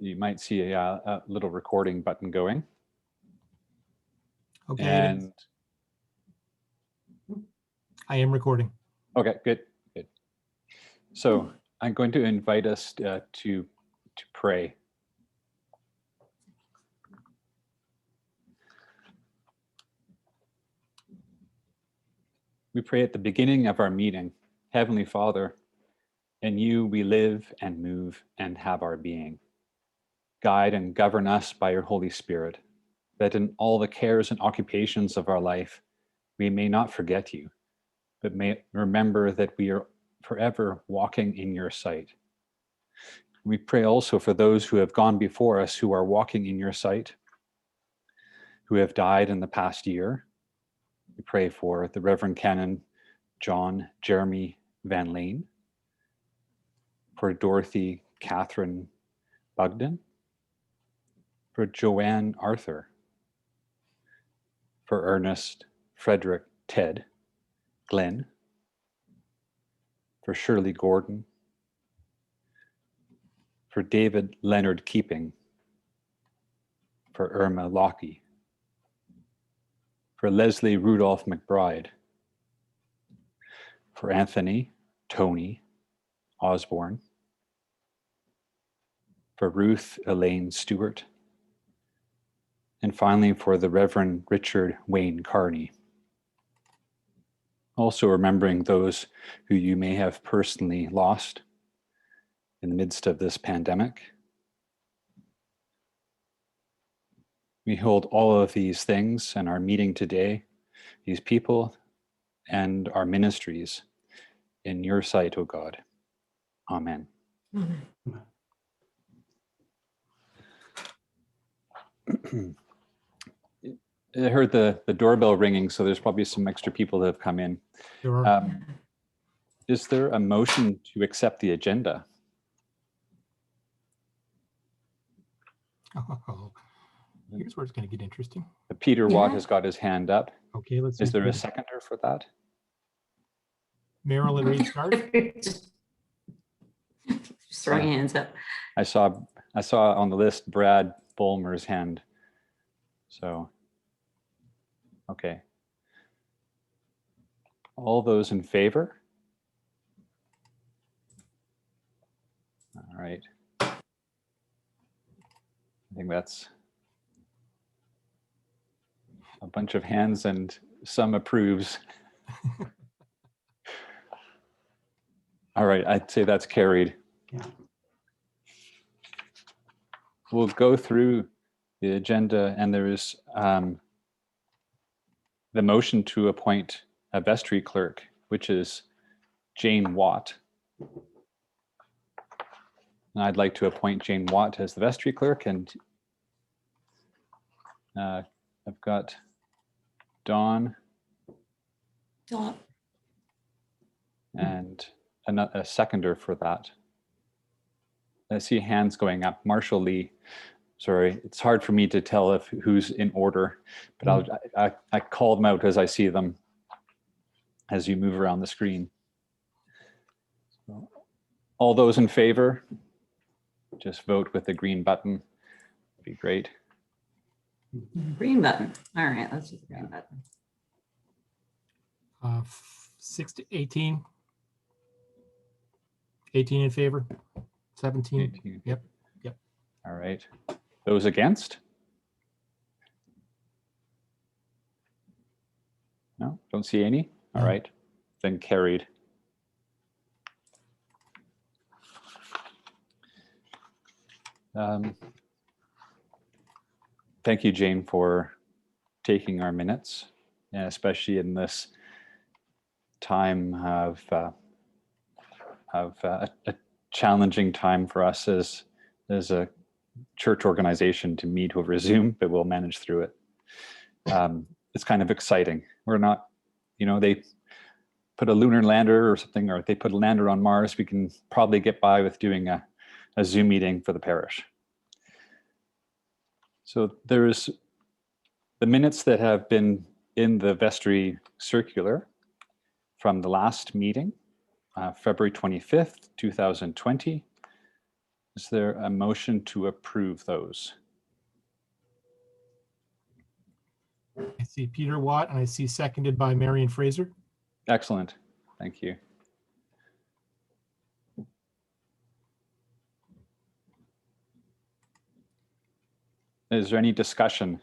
You might see a little recording button going. Okay. And I am recording. okay, good. So I'm going to invite us to pray. We pray at the beginning of our meeting, Heavenly Father, in you we live and move and have our being. Guide and govern us by your Holy Spirit, that in all the cares and occupations of our life, we may not forget you, but may remember that we are forever walking in your sight. We pray also for those who have gone before us, who are walking in your sight, who have died in the past year. We pray for the Reverend Canon John Jeremy Van Lane, for Dorothy Catherine Bugden, for Joanne Arthur, for Ernest Frederick Ted Glenn, for Shirley Gordon, for David Leonard Keeping, for Irma Lockie, for Leslie Rudolph McBride, for Anthony Tony Osborne, for Ruth Elaine Stewart, and finally for the Reverend Richard Wayne Carney. Also remembering those who you may have personally lost in the midst of this pandemic. We hold all of these things and our meeting today, these people and our ministries in your sight, O God. Amen. I heard the doorbell ringing, so there's probably some extra people that have come in. Sure. Is there a motion to accept the agenda? Oh, here's where it's going to get interesting. Peter Watt has got his hand up. Okay, let's see. Is there a seconder for that? Marilyn Reed start. Just throwing hands up. I saw on the list Brad Bulmer's hand. So, okay. All those in favor? All right. I think that's a bunch of hands and some approves. All right, I'd say that's carried. Yeah. We'll go through the agenda, and there is the motion to appoint a vestry clerk, which is Jane Watt. And I'd like to appoint Jane Watt as the vestry clerk, and I've got Dawn and a seconder for that. I see hands going up. Marshall Lee. Sorry, it's hard for me to tell who's in order, but I call them out as I see them as you move around the screen. So, all those in favor, just vote with the green button. Would be great. Green button. All right, let's do the green button. 6 to 18. 18 in favor. 17. 18. Yep. All right. Those against? No, don't see any. All right, then carried. Thank you, Jane, for taking our minutes, and especially in this time of a challenging time for us as a church organization to meet over Zoom, but we'll manage through it. It's kind of exciting. We're not, they put a lunar lander or something, or they put a lander on Mars, we can probably get by with doing a Zoom meeting for the parish. So there's the minutes that have been in the vestry circular from the last meeting, February 25th, 2020. Is there a motion to approve those? I see Peter Watt and I see seconded by Marion Fraser. Excellent. Thank you. Is there any discussion?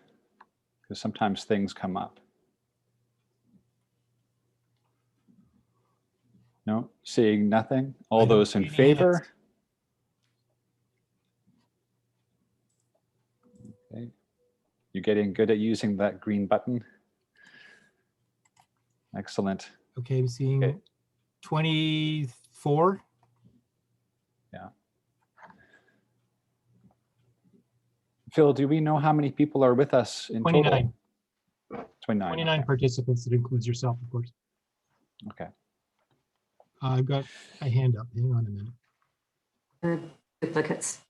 Because sometimes things come up. No, seeing nothing. All I don't those see in any favor? hands. Okay. You're getting good at using that green button. Excellent. Okay, I'm seeing Okay. 24. Phil, do we know how many people are with us in 29. total? 29. 29 Okay. participants. That includes yourself, of course. Okay. I've got a hand up. Hang on a minute. Duplicates.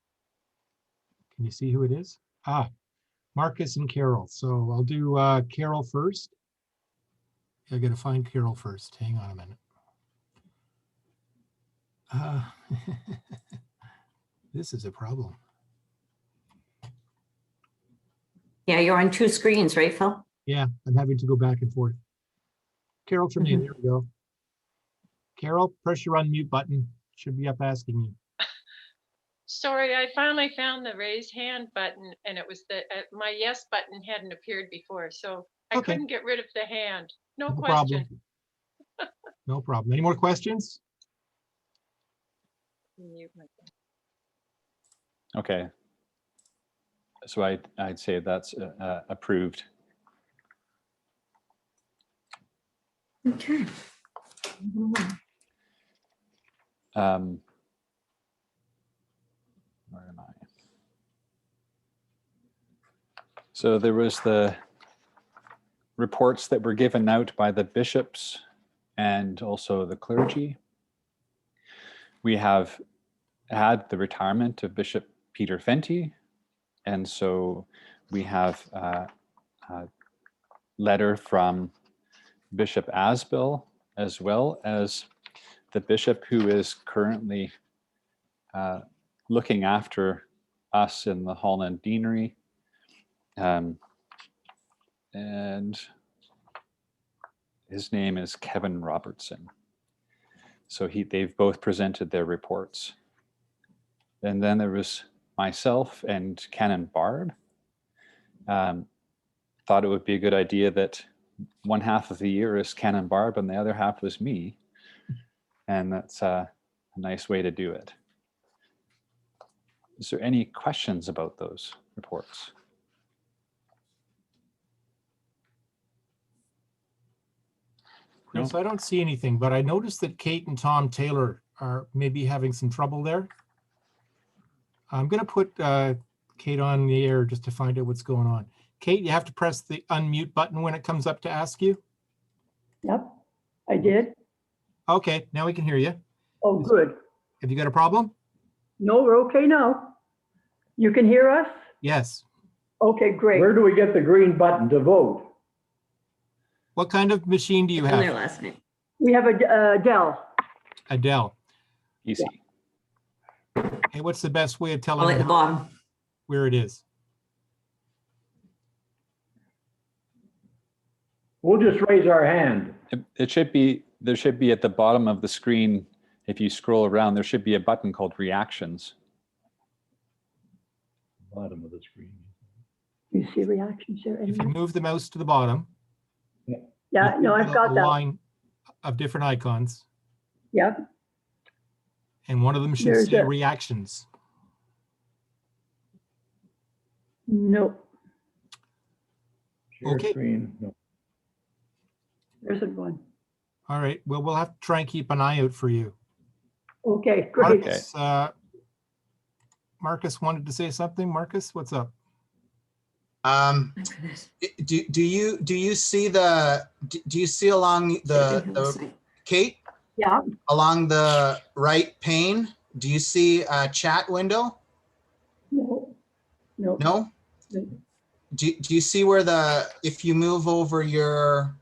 Can you see who it is? Ah, Marcus and Carol. So I'll do Carol first. I got to find Carol first. Hang on a minute. This is a problem. Yeah, you're on two screens, right, Phil? Yeah, I'm having to go back and forth. Carol Tremayne, there we go. Carol, press your unmute button. Should be up asking you. Sorry, I finally found the raise hand button and it was the, my yes button hadn't appeared before, so I Okay. couldn't get rid of the hand. No No question. problem. No problem. Any more questions? Mute myself. Okay. So I'd say that's approved. Okay. Where am I? So there was the reports that were given out by the bishops and also the clergy. We have had the retirement of Bishop Peter Fenty, and so we have a letter from Bishop Asbill, as well as the bishop who is currently looking after us in the Holland Deanery. And his name is Kevin Robertson. So they've both presented their reports. And then there was myself and Canon Barb. Thought it would be a good idea that one half of the year is Canon Barb and the other half was me. And that's a nice way to do it. Is there any questions about those reports? Chris, No? I don't see anything, but I noticed that Kate and Tom Taylor are maybe having some trouble there. I'm going to put Kate on the air just to find out what's going on. Kate, you have to press the unmute button when it comes up to ask you. Yep, I did. Okay, now we can hear you. Oh, good. Have you got a problem? No, we're okay now. You can hear us? Yes. Okay, great. Where do we get the green button to vote? What kind of machine do you And their have? last name. We have a Dell. Adele. Easy. Hey, what's the best way of Oh, telling at the them bottom. where it is? We'll just raise our hand. It should be, there should be at the bottom of the screen, if you scroll around, there should be a button called reactions. Bottom of the screen. You see reactions there? If you Anyone? move the mouse to the bottom, Yeah, no, I've got a that. line of different icons, Yep, and one of them should There's say a- reactions. no, Share Okay. screen. No. there isn't one. All right. Well, we'll have to try and keep an eye out for you. Okay, great. Marcus, Marcus wanted to say something. Marcus, what's up? That's for this. Do you see along the Kate, Yeah, along the right pane? Do you see a chat window? no, no. No? No. Do you see where if you move over your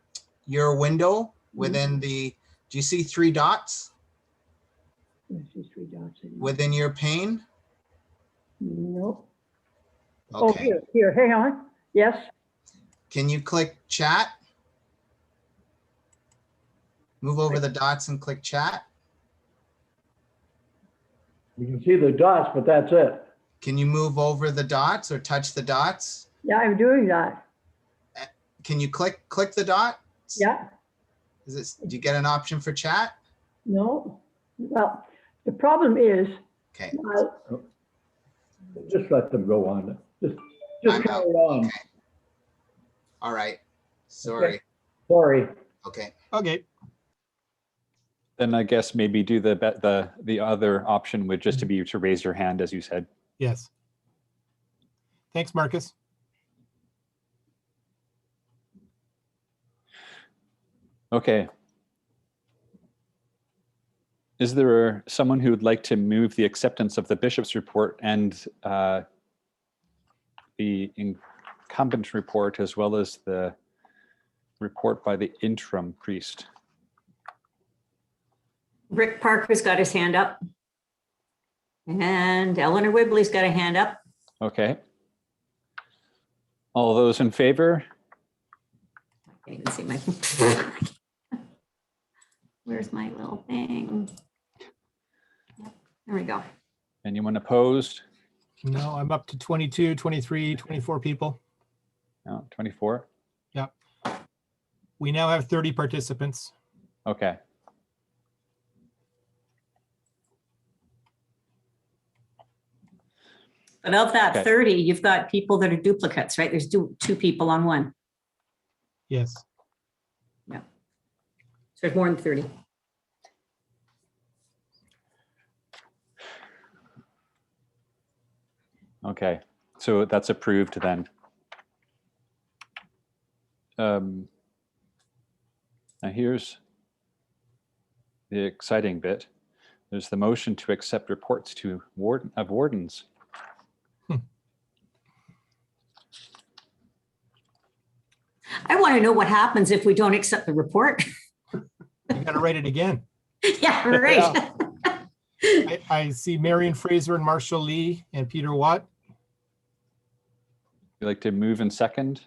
window within do you see three dots There's just three dots in there. within your pane? Nope. Oh, Okay. here, hang on. Yes, Can you click chat? Move over the dots and click chat. You can see the dots, but that's it. Can you move over the dots or touch the dots? yeah, I'm doing that. Can you click the dot? Yeah, Is this, do you get an option for chat? no. Well, the problem is, Okay. Just let them go on. Just I'm carry out. on. Okay. All right. Sorry. Sorry. Okay. Okay. Then I guess maybe do the other option would just to be to raise your hand, as you said. Yes. Thanks, Marcus. Okay. Is there someone who would like to move the acceptance of the bishop's report and the incumbent report, as well as the report by the interim priest? Rick Parker's got his hand up. And Eleanor Whibley's got a hand up. Okay. All those in favor? I can't even see my. Where's my little thing? Yep, there we go. Anyone opposed? No, I'm up to 22, 23, 24 people. No, 24. Yep. We now have 30 participants. Okay. But of that Okay. 30, you've got people that are duplicates, right? There's two people on one. Yes. So there's more than 30. Okay. So that's approved then. Now here's the exciting bit. There's the motion to accept reports to wardens. I want to know what happens if we don't accept the report. You got to write it again. Yeah, right. I see Marion Fraser and Marshall Lee and Peter Watt. You like to move and second?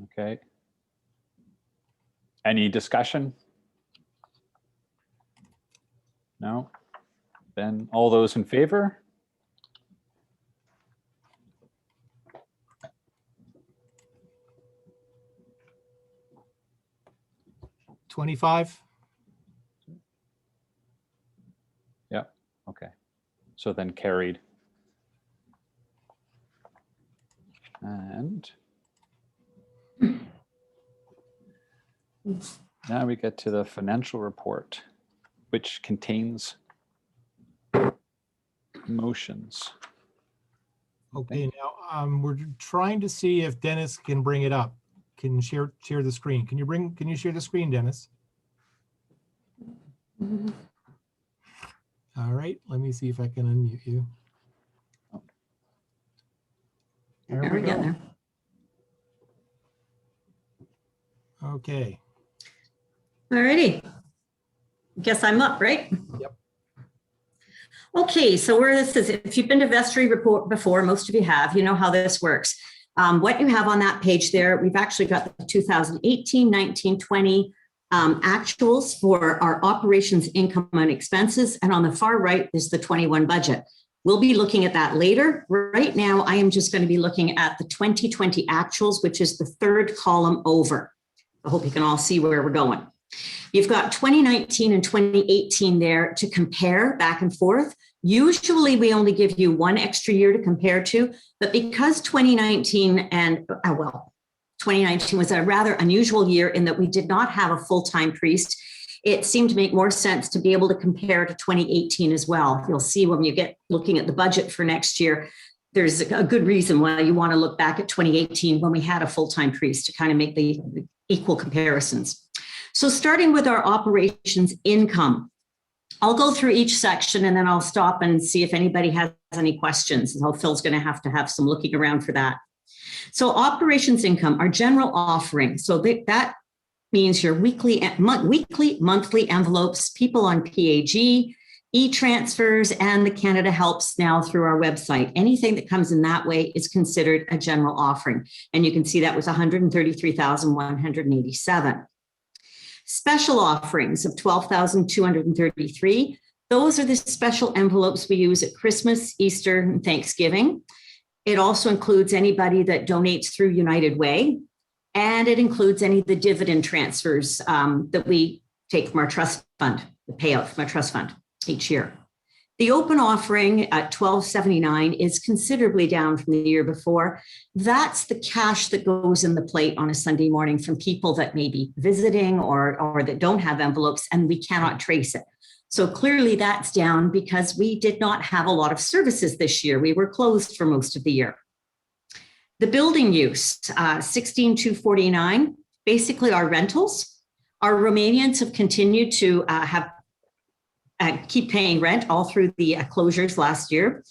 Okay. Any discussion? No? Then all those in favor? $25. Yeah, okay. So then carried. And now we get to the financial report, which contains motions. Okay, now we're trying to see if Dennis can bring it up. Can share the screen. Can you share the screen, Dennis? All right, let me see if I can unmute you. There we go. There. Okay. All righty. Guess I'm up, right? Yep. Okay, so where this is, if you've been to Vestry report before, most of you have, you know how this works. What you have on that page there, we've actually got the 2018, 19, 20 actuals for our operations, income, and expenses. And on the far right is the 21 budget. We'll be looking at that later. Right now, I am just going to be looking at the 2020 actuals, which is the third column over. I hope you can all see where we're going. You've got 2019 and 2018 there to compare back and forth. Usually we only give you one extra year to compare to, but because 2019 was a rather unusual year in that we did not have a full-time priest, it seemed to make more sense to be able to compare to 2018 as well. You'll see when you get looking at the budget for next year, there's a good reason why you want to look back at 2018 when we had a full-time priest to kind of make the equal comparisons. So starting with our operations income, I'll go through each section and then I'll stop and see if anybody has any questions. So Phil's going to have some looking around for that. So operations income, our general offering. So that means your weekly, monthly envelopes, people on PAG, e-transfers, and the Canada Helps now through our website. Anything that comes in that way is considered a general offering. And you can see that was 133,187. Special offerings of 12,233. Those are the special envelopes we use at Christmas, Easter, and Thanksgiving. It also includes anybody that donates through United Way, and it includes any of the dividend transfers that we take from our trust fund, the payout from our trust fund each year. The open offering at $12.79 is considerably down from the year before. That's the cash that goes in the plate on a Sunday morning from people that may be visiting or that don't have envelopes, and we cannot trace it. So clearly that's down because we did not have a lot of services this year. We were closed for most of the year. The building use, 16,249, basically our rentals. Our Romanians have continued to keep paying rent all through the closures last year.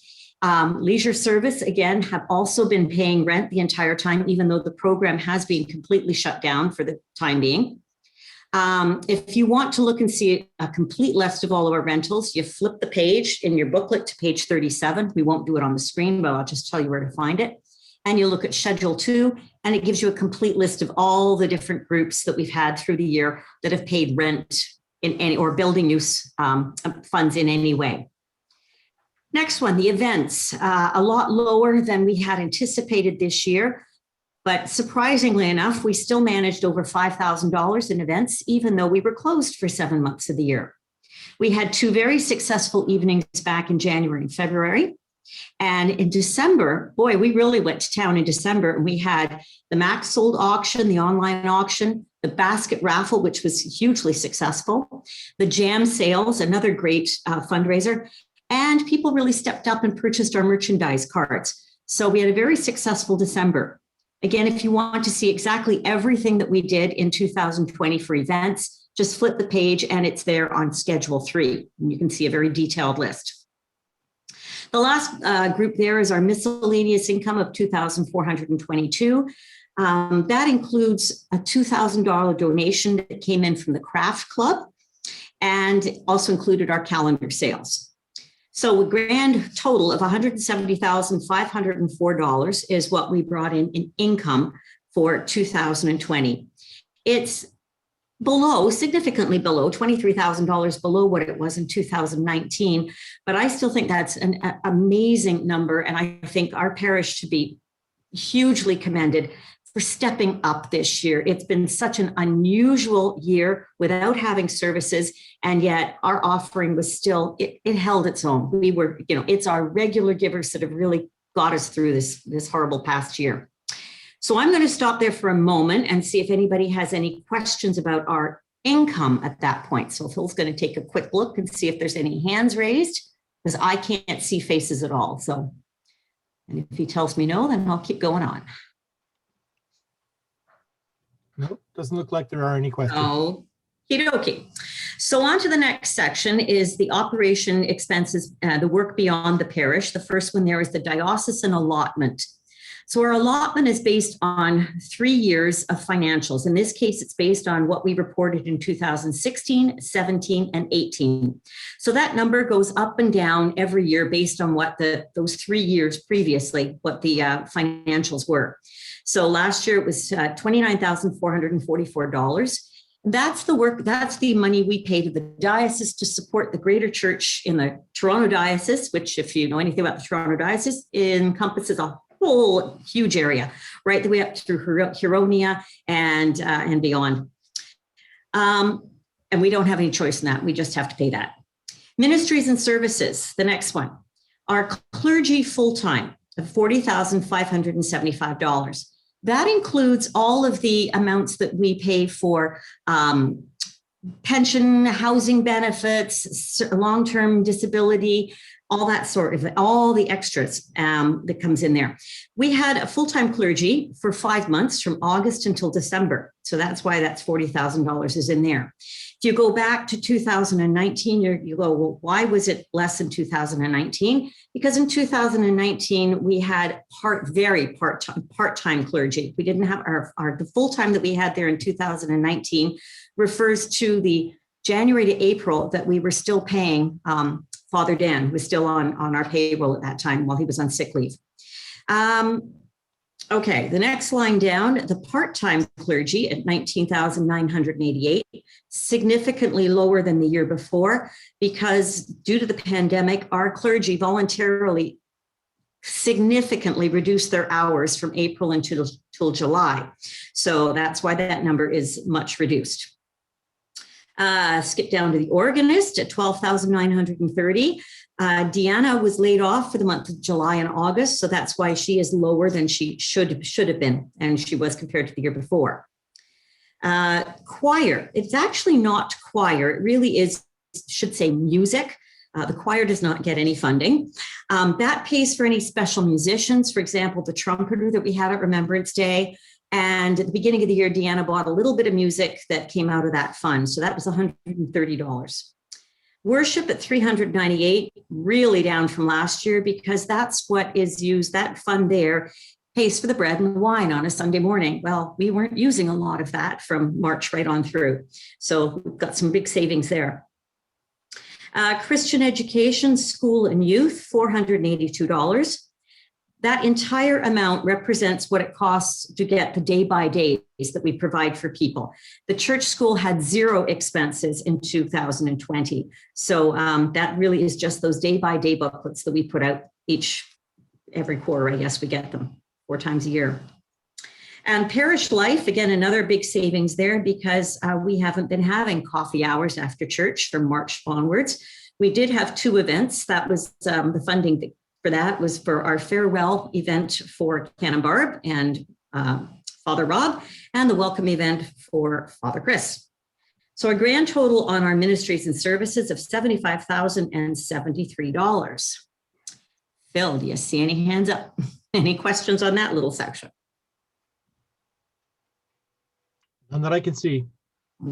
Leisure service, again, have also been paying rent the entire time, even though the program has been completely shut down for the time being. If you want to look and see a complete list of all of our rentals, you flip the page in your booklet to page 37. We won't do it on the screen, but I'll just tell you where to find it. And you look at Schedule 2, and it gives you a complete list of all the different groups that we've had through the year that have paid rent in any or building use funds in any way. Next one, the events, a lot lower than we had anticipated this year, but surprisingly enough, we still managed over $5,000 in events, even though we were closed for 7 months of the year. We had 2 very successful evenings back in January and February. And in December, boy, we really went to town in December, and we had the Max Sold auction, the online auction, the basket raffle, which was hugely successful, the jam sales, another great fundraiser, and people really stepped up and purchased our merchandise cards. So we had a very successful December. Again, if you want to see exactly everything that we did in 2020 for events, just flip the page and it's there on Schedule 3. And you can see a very detailed list. The last group there is our miscellaneous income of $2,422. That includes a $2,000 donation that came in from the Craft Club, and also included our calendar sales. So a grand total of $170,504 is what we brought in income for 2020. It's below, significantly below, $23,000 below what it was in 2019. But I still think that's an amazing number. And I think our parish should be hugely commended for stepping up this year. It's been such an unusual year without having services. And yet our offering was still, it held its own. We were, it's our regular givers that have really got us through this horrible past year. So I'm going to stop there for a moment and see if anybody has any questions about our income at that point. So Phil's going to take a quick look and see if there's any hands raised, because I can't see faces at all. So, and if he tells me no, then I'll keep going on. Nope, doesn't look like there are any questions. Oh, okie. So on to the next section is the operation expenses, the work beyond the parish. The first one there is the diocesan allotment. So our allotment is based on 3 years of financials. In this case, it's based on what we reported in 2016, 17, and 18. So that number goes up and down every year based on what those 3 years previously, what the financials were. So last year it was $29,444. That's the work, that's the money we pay to the diocese to support the greater church in the Toronto diocese, which, if you know anything about the Toronto diocese, encompasses a whole huge area, right the way up through Huronia and beyond. And we don't have any choice in that. We just have to pay that. Ministries and services, the next one. Our clergy full-time of $40,575. That includes all of the amounts that we pay for pension, housing benefits, long-term disability, all that sort of, all the extras that comes in there. We had a full-time clergy for 5 months from August until December. So that's why that's $40,000 is in there. If you go back to 2019, you go, well, why was it less in 2019? Because in 2019, we had part-time clergy. We didn't have the full-time that we had there in 2019 refers to the January to April that we were still paying Father Dan, who was still on our payroll at that time while he was on sick leave. Okay, the next line down, the part-time clergy at $19,988, significantly lower than the year before, because due to the pandemic, our clergy voluntarily significantly reduced their hours from April until July. So that's why that number is much reduced. Skip down to the organist at $12,930. Deanna was laid off for the month of July and August, so that's why she is lower than she should have been, and she was compared to the year before. Choir, it's actually not choir, it really is, should say music. The choir does not get any funding. That pays for any special musicians, for example, the trumpeter that we had at Remembrance Day. And at the beginning of the year, Deanna bought a little bit of music that came out of that fund. So that was $130. Worship at $398, really down from last year, because that's what is used, that fund there pays for the bread and the wine on a Sunday morning. Well, we weren't using a lot of that from March right on through. So we've got some big savings there. Christian education, school and youth, $482. That entire amount represents what it costs to get the day-by-days that we provide for people. The church school had 0 expenses in 2020. So that really is just those day-by-day booklets that we put out every quarter, I guess we get them 4 times a year. And parish life, again, another big savings there because we haven't been having coffee hours after church from March onwards. We did have 2 events. That was the funding for that was for our farewell event for Canon Barb and Father Rob, and the welcome event for Father Chris. So a grand total on our ministries and services of $75,073. Phil, do you see any hands up? Any questions on that little section? None that I can see.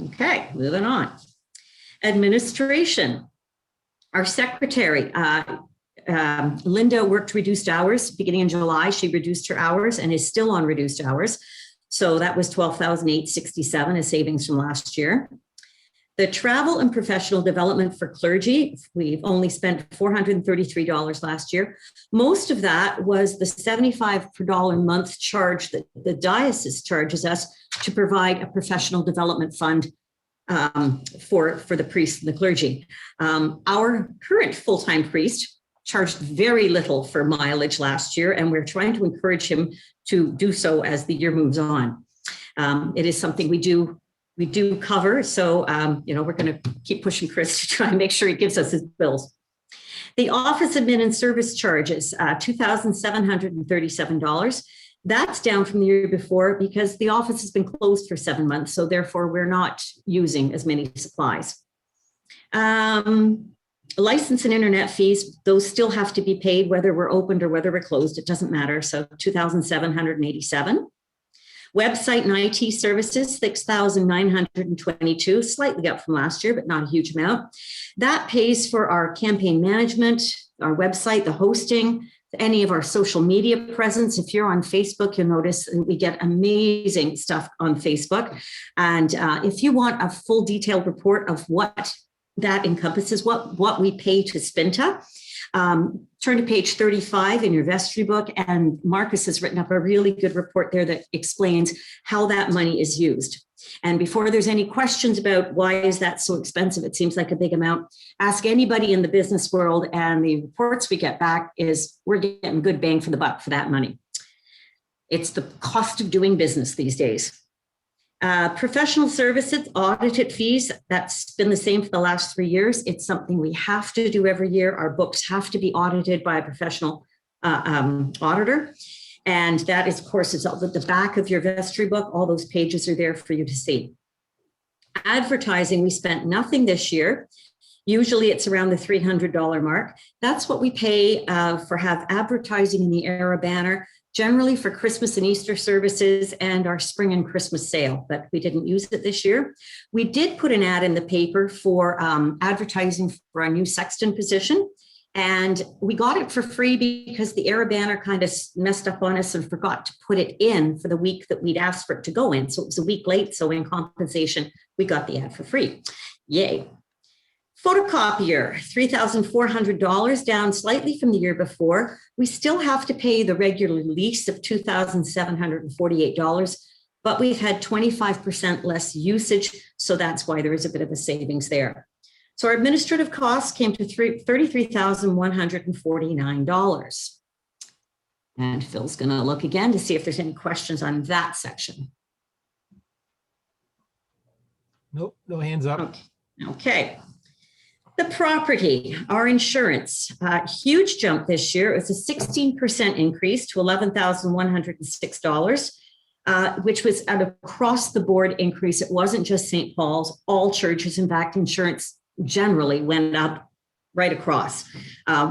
Okay, moving on. Administration. Our secretary, Linda worked reduced hours beginning in July. She reduced her hours and is still on reduced hours. So that was $12,867 as savings from last year. The travel and professional development for clergy, we've only spent $433 last year. Most of that was the $75 per dollar a month charge that the diocese charges us to provide a professional development fund for the priests and the clergy. Our current full-time priest charged very little for mileage last year, and we're trying to encourage him to do so as the year moves on. It is something we do cover, so we're going to keep pushing Chris to try and make sure he gives us his bills. The office admin and service charges, $2,737. That's down from the year before because the office has been closed for 7 months, so therefore we're not using as many supplies. License and internet fees, those still have to be paid whether we're opened or whether we're closed, it doesn't matter, so $2,787. Website and IT services, $6,922, slightly up from last year, but not a huge amount. That pays for our campaign management, our website, the hosting, any of our social media presence. If you're on Facebook, you'll notice we get amazing stuff on Facebook. And if you want a full detailed report of what that encompasses, what we pay to Spinta, turn to page 35 in your vestry book, and Marcus has written up a really good report there that explains how that money is used. And before there's any questions about why is that so expensive, it seems like a big amount, ask anybody in the business world, and the reports we get back is we're getting good bang for the buck for that money. It's the cost of doing business these days. Professional services, audited fees, that's been the same for the last 3 years. It's something we have to do every year. Our books have to be audited by a professional auditor. And that is, of course, is at the back of your vestry book. All those pages are there for you to see. Advertising, we spent nothing this year. Usually it's around the $300 mark. That's what we pay for have advertising in the Era banner, generally for Christmas and Easter services and our spring and Christmas sale, but we didn't use it this year. We did put an ad in the paper for advertising for our new sexton position, and we got it for free because the Era banner kind of messed up on us and forgot to put it in for the week that we'd asked for it to go in. So it was a week late. So in compensation, we got the ad for free. Yay. Photocopier, $3,400, down slightly from the year before. We still have to pay the regular lease of $2,748, but we've had 25% less usage, so that's why there is a bit of a savings there. So our administrative costs came to $33,149. And Phil's going to look again to see if there's any questions on that section. Nope, no hands up. Okay. The property, our insurance, huge jump this year. It was a 16% increase to $11,106, which was an across the board increase. It wasn't just St. Paul's, all churches. In fact, insurance generally went up right across.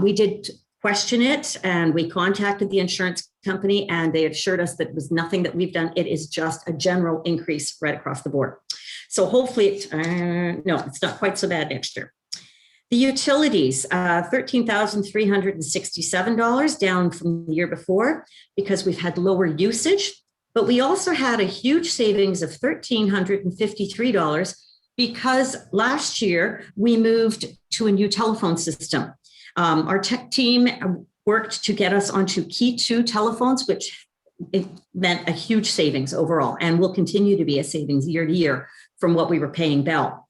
We did question it and we contacted the insurance company and they assured us that it was nothing that we've done. It is just a general increase right across the board. So hopefully, no, it's not quite so bad next year. The utilities, $13,367, down from the year before because we've had lower usage, but we also had a huge savings of $1,353 because last year we moved to a new telephone system. Our tech team worked to get us onto Key 2 telephones, which it meant a huge savings overall and will continue to be a savings year to year from what we were paying Bell.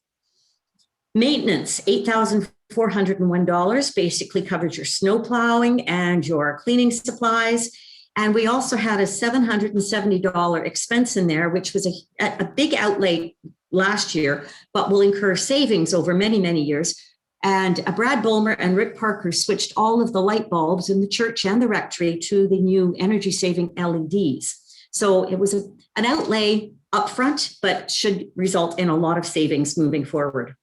Maintenance, $8,401, basically covers your snow plowing and your cleaning supplies. And we also had a $770 expense in there, which was a big outlay last year, but will incur savings over many, many years. And Brad Bulmer and Rick Parker switched all of the light bulbs in the church and the rectory to the new energy saving LEDs. So it was an outlay upfront, but should result in a lot of savings moving forward.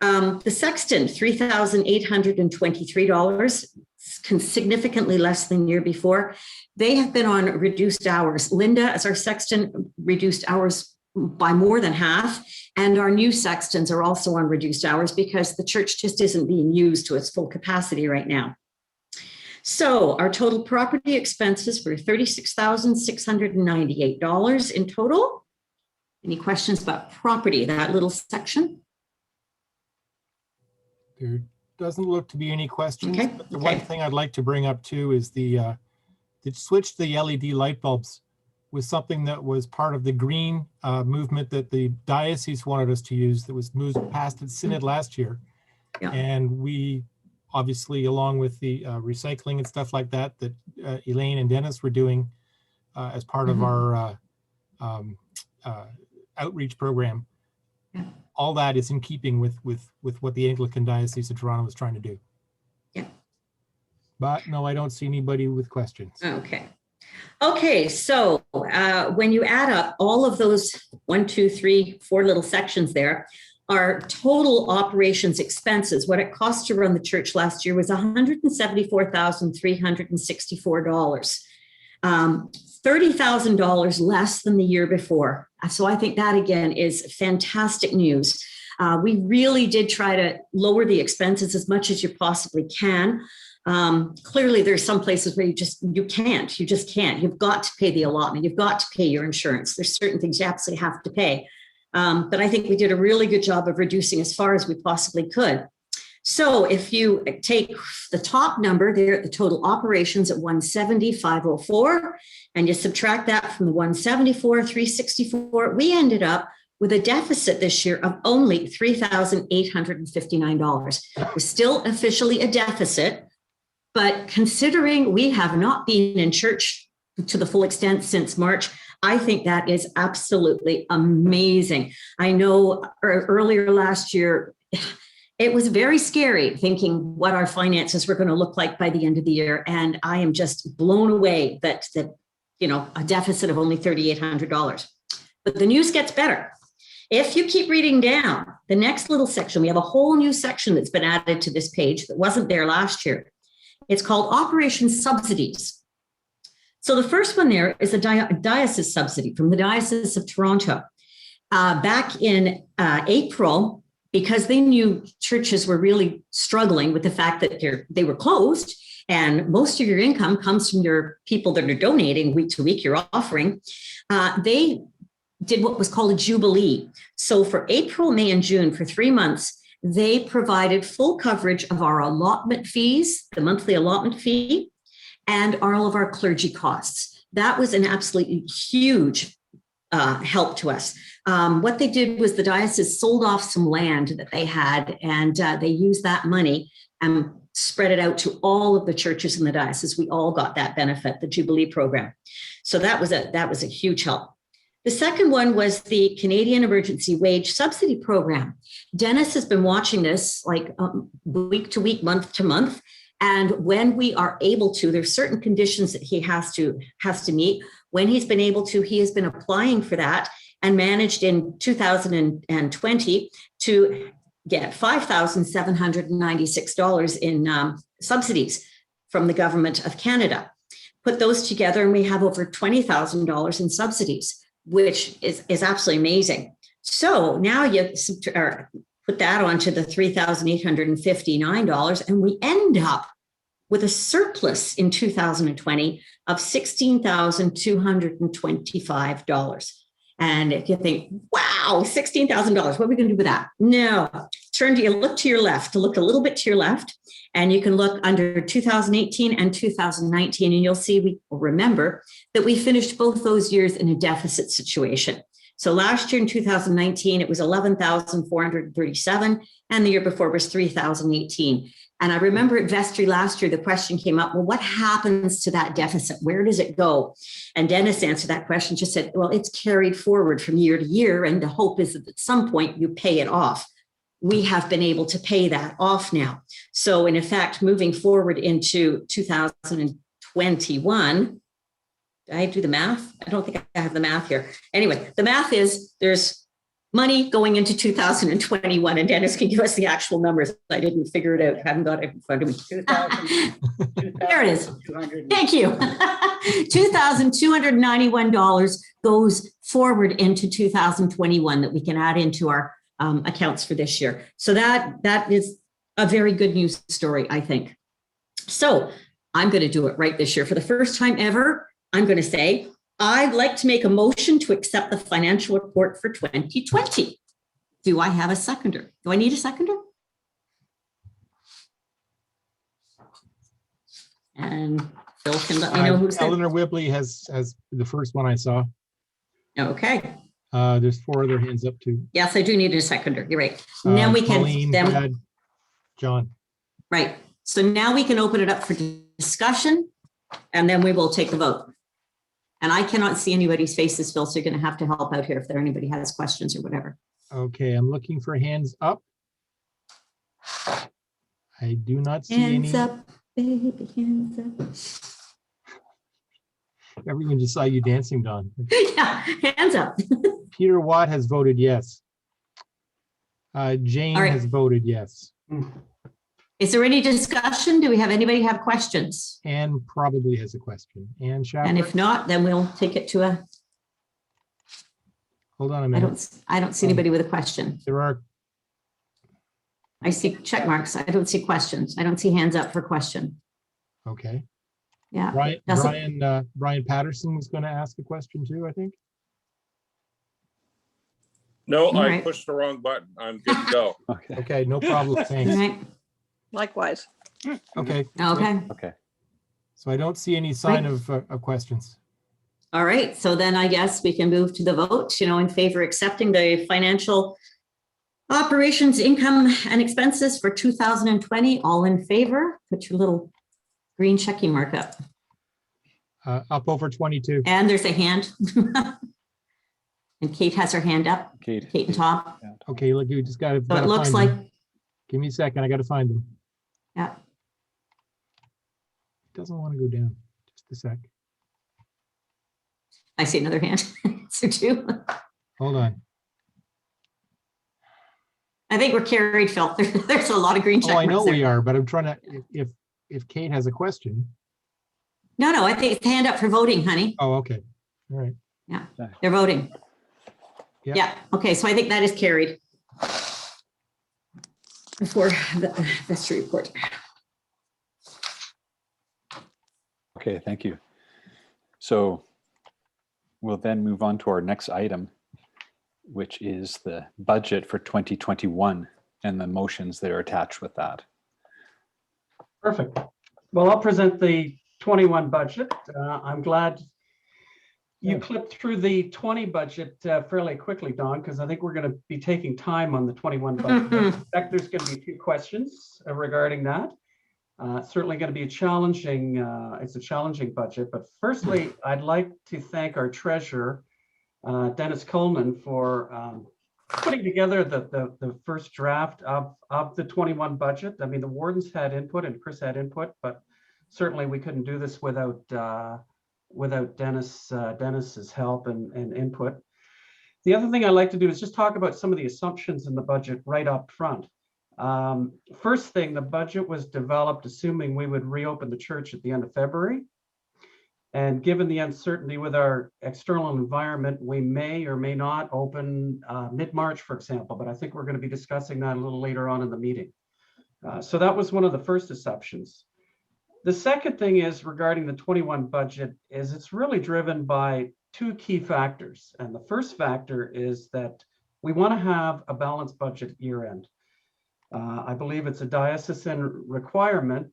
The sexton, $3,823, significantly less than the year before. They have been on reduced hours. Linda, as our sexton, reduced hours by more than half. And our new sextons are also on reduced hours because the church just isn't being used to its full capacity right now. So our total property expenses were $36,698 in total. Any questions about property, that little section? There doesn't look to be any questions. Okay, But the one thing I'd like to bring up too is the switch to the LED light bulbs was something that was part of the green movement that the diocese wanted us to use that was moved past its synod last year. Yeah. And we obviously, along with the recycling and stuff like that, that Elaine and Dennis were doing as part of our outreach program. Yeah. All that is in keeping with what the Anglican Diocese of Toronto was trying to do. Yeah. But no, I don't see anybody with questions. Okay. Okay, so when you add up all of those 1, 2, 3, 4 little sections there, our total operations expenses, what it cost to run the church last year was $174,364. $30,000 less than the year before. So I think that again is fantastic news. We really did try to lower the expenses as much as you possibly can. Clearly there's some places where you just can't. You've got to pay the allotment. You've got to pay your insurance. There's certain things you absolutely have to pay. But I think we did a really good job of reducing as far as we possibly could. So if you take the top number there, the total operations at 170,504, and you subtract that from the 174,364, we ended up with a deficit this year of only $3,859. We're still officially a deficit, but considering we have not been in church to the full extent since March, I think that is absolutely amazing. I know earlier last year, it was very scary thinking what our finances were going to look like by the end of the year. And I am just blown away that a deficit of only $3,800. But the news gets better. If you keep reading down the next little section, we have a whole new section that's been added to this page that wasn't there last year. It's called Operation Subsidies. So the first one there is a diocese subsidy from the Diocese of Toronto. Back in April, because they knew churches were really struggling with the fact that they were closed and most of your income comes from your people that are donating week to week, your offering, they did what was called a Jubilee. So for April, May, and June, for 3 months, they provided full coverage of our allotment fees, the monthly allotment fee, and all of our clergy costs. That was an absolutely huge help to us. What they did was the diocese sold off some land that they had, and they used that money and spread it out to all of the churches in the diocese. We all got that benefit, the Jubilee program. So that was a huge help. The second one was the Canadian Emergency Wage Subsidy Program. Dennis has been watching this like week to week, month to month. And when we are able to, there's certain conditions that he has to meet. When he's been able to, he has been applying for that and managed in 2020 to get $5,796 in subsidies from the government of Canada. Put those together and we have over $20,000 in subsidies, which is absolutely amazing. So now you put that onto the $3,859 and we end up with a surplus in 2020 of $16,225. And if you think, wow, $16,000, what are we going to do with that? No, look to your left, look a little bit to your left, and you can look under 2018 and 2019, and you'll see, we will remember that we finished both those years in a deficit situation. So last year in 2019, it was 11,437, and the year before was 3,018. And I remember at Vestry last year, the question came up, well, what happens to that deficit? Where does it go? And Dennis answered that question, just said, well, it's carried forward from year to year. And the hope is that at some point you pay it off. We have been able to pay that off now. So in effect, moving forward into 2021, did I do the math? I don't think I have the math here. Anyway, the math is there's money going into 2021, and Dennis can give us the actual numbers. I didn't figure it out. I haven't got it in front of me. There it is. Thank you. $2,291 goes forward into 2021 that we can add into our accounts for this year. So that is a very good news story, I think. So I'm going to do it right this year. For the first time ever, I'm going to say, I'd like to make a motion to accept the financial report for 2020. Do I have a seconder? Do I need a seconder? And Phil can let me know who's there. Eleanor Whibley has the first one I saw. Okay. There's 4 other hands up too. Yes, I do need a seconder. You're right. Now we can. Colleen, Brad, John. Right. So now we can open it up for discussion, and then we will take a vote. And I cannot see anybody's faces, Phil, so you're going to have to help out here if anybody has questions or whatever. Okay, I'm looking for hands up. I do not see Hands any. up, baby, hands up. Everyone just saw you dancing, Don. Yeah, hands up. Peter Watt has voted yes. Jane All right. has voted yes. Is there any discussion? Do we have anybody have questions? Anne probably has a question. Anne Shepard. And if not, then we'll take it to a, Hold on a minute. I don't see anybody with a question. There are. I see check marks. I don't see questions. I don't see hands up for question. Okay. Yeah. Brian Patterson was going to ask a question too, I think. No, All I right. pushed the wrong button. I'm good to go. Okay. Okay, no problem. All Thanks. right. Likewise. Okay. Okay. Okay. So I don't see any sign of questions. All right. So then I guess we can move to the vote, in favor of accepting the financial operations, income and expenses for 2020. All in favor, put your little green checking mark up. Up over 22. And there's a hand. And Kate has her hand up. Kate. Kate and Tom. Okay, look, you just got to. So it looks like, Give me a second. I got to find them. yeah. It doesn't want to go down. Just a sec. I see another hand. So two. Hold on. I think we're carried, Phil. There's a lot of green check Oh, I marks know there. we are, but I'm trying to. If Kate has a question. No, I think it's hand up for voting, honey. Oh, okay. All right. They're voting. Yeah. Yeah. Okay. So I think that is carried. For the Vestry report. Okay, thank you. So we'll then move on to our next item, which is the budget for 2021 and the motions that are attached with that. Perfect. Well, I'll present the 21 budget. I'm glad you clipped through the 20 budget fairly quickly, Don, because I think we're going to be taking time on the 21 budget. I suspect there's going to be a few questions regarding that. Certainly going to be a challenging, it's a challenging budget. But firstly, I'd like to thank our treasurer, Dennis Culnan, for putting together the first draft of the 21 budget. I mean, the Wardens had input and Chris had input, but certainly we couldn't do this without Dennis's help and input. The other thing I'd like to do is just talk about some of the assumptions in the budget right up front. First thing, the budget was developed assuming we would reopen the church at the end of February. And given the uncertainty with our external environment, we may or may not open mid-March, for example, but I think we're going to be discussing that a little later on in the meeting. So that was one of the first assumptions. The second thing is regarding the 21 budget is it's really driven by two key factors. And the first factor is that we want to have a balanced budget year end. I believe it's a diocesan requirement,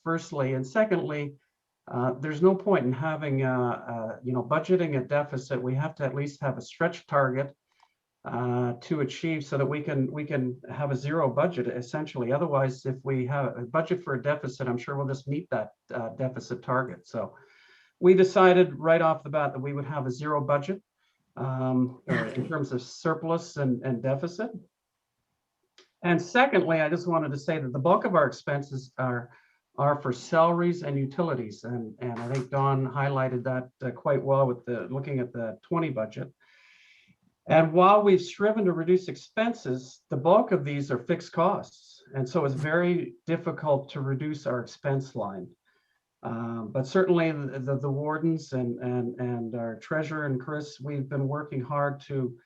firstly, and secondly, there's no point in having, budgeting a deficit. We have to at least have a stretch target to achieve so that we can have a zero budget essentially. Otherwise, if we have a budget for a deficit, I'm sure we'll just meet that deficit target. So we decided right off the bat that we would have a zero budget in terms of surplus and deficit. And secondly, I just wanted to say that the bulk of our expenses are for salaries and utilities. And I think Don highlighted that quite well with looking at the 20 budget. And while we've striven to reduce expenses, the bulk of these are fixed costs. And so it's very difficult to reduce our expense line. But certainly the Wardens and our treasurer and Chris, we've been working hard to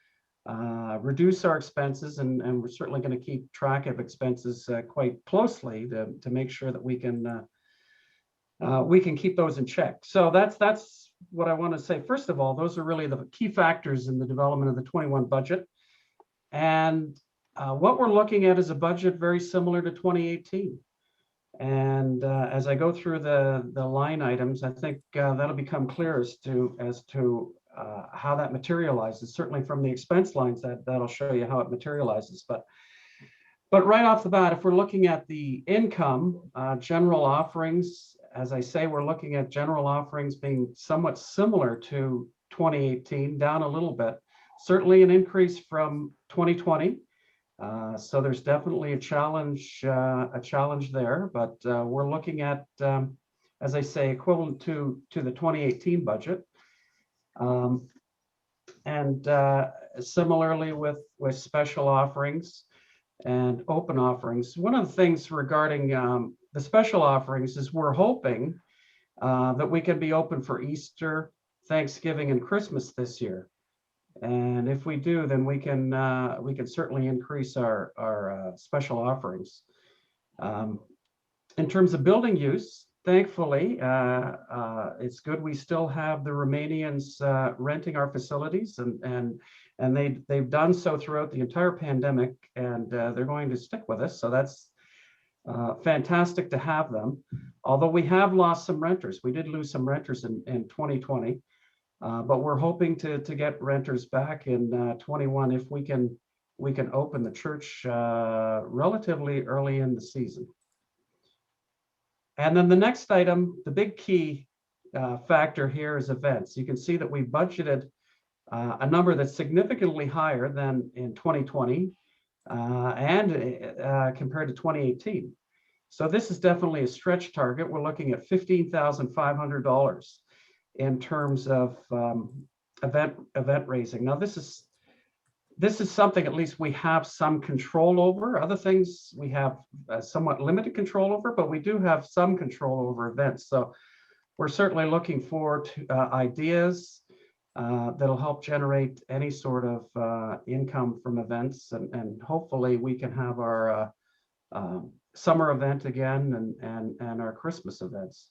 reduce our expenses, and we're certainly going to keep track of expenses quite closely to make sure that we can keep those in check. So that's what I want to say. First of all, those are really the key factors in the development of the 21 budget. And what we're looking at is a budget very similar to 2018. And as I go through the line items, I think that'll become clear as to how that materializes. Certainly from the expense lines, that'll show you how it materializes. But right off the bat, if we're looking at the income, general offerings, as I say, we're looking at general offerings being somewhat similar to 2018, down a little bit. Certainly an increase from 2020. So there's definitely a challenge there, but we're looking at, as I say, equivalent to the 2018 budget. And similarly with special offerings and open offerings. One of the things regarding the special offerings is we're hoping that we can be open for Easter, Thanksgiving, and Christmas this year. And if we do, then we can certainly increase our special offerings. In terms of building use, thankfully, it's good we still have the Romanians renting our facilities, and they've done so throughout the entire pandemic, and they're going to stick with us. So that's fantastic to have them. Although we have lost some renters, we did lose some renters in 2020, but we're hoping to get renters back in 21 if we can open the church relatively early in the season. And then the next item, the big key factor here is events. You can see that we budgeted a number that's significantly higher than in 2020 and compared to 2018. So this is definitely a stretch target. We're looking at $15,500 in terms of event raising. Now this is something at least we have some control over. Other things we have somewhat limited control over, but we do have some control over events. So we're certainly looking forward to ideas that'll help generate any sort of income from events, and hopefully we can have our summer event again and our Christmas events.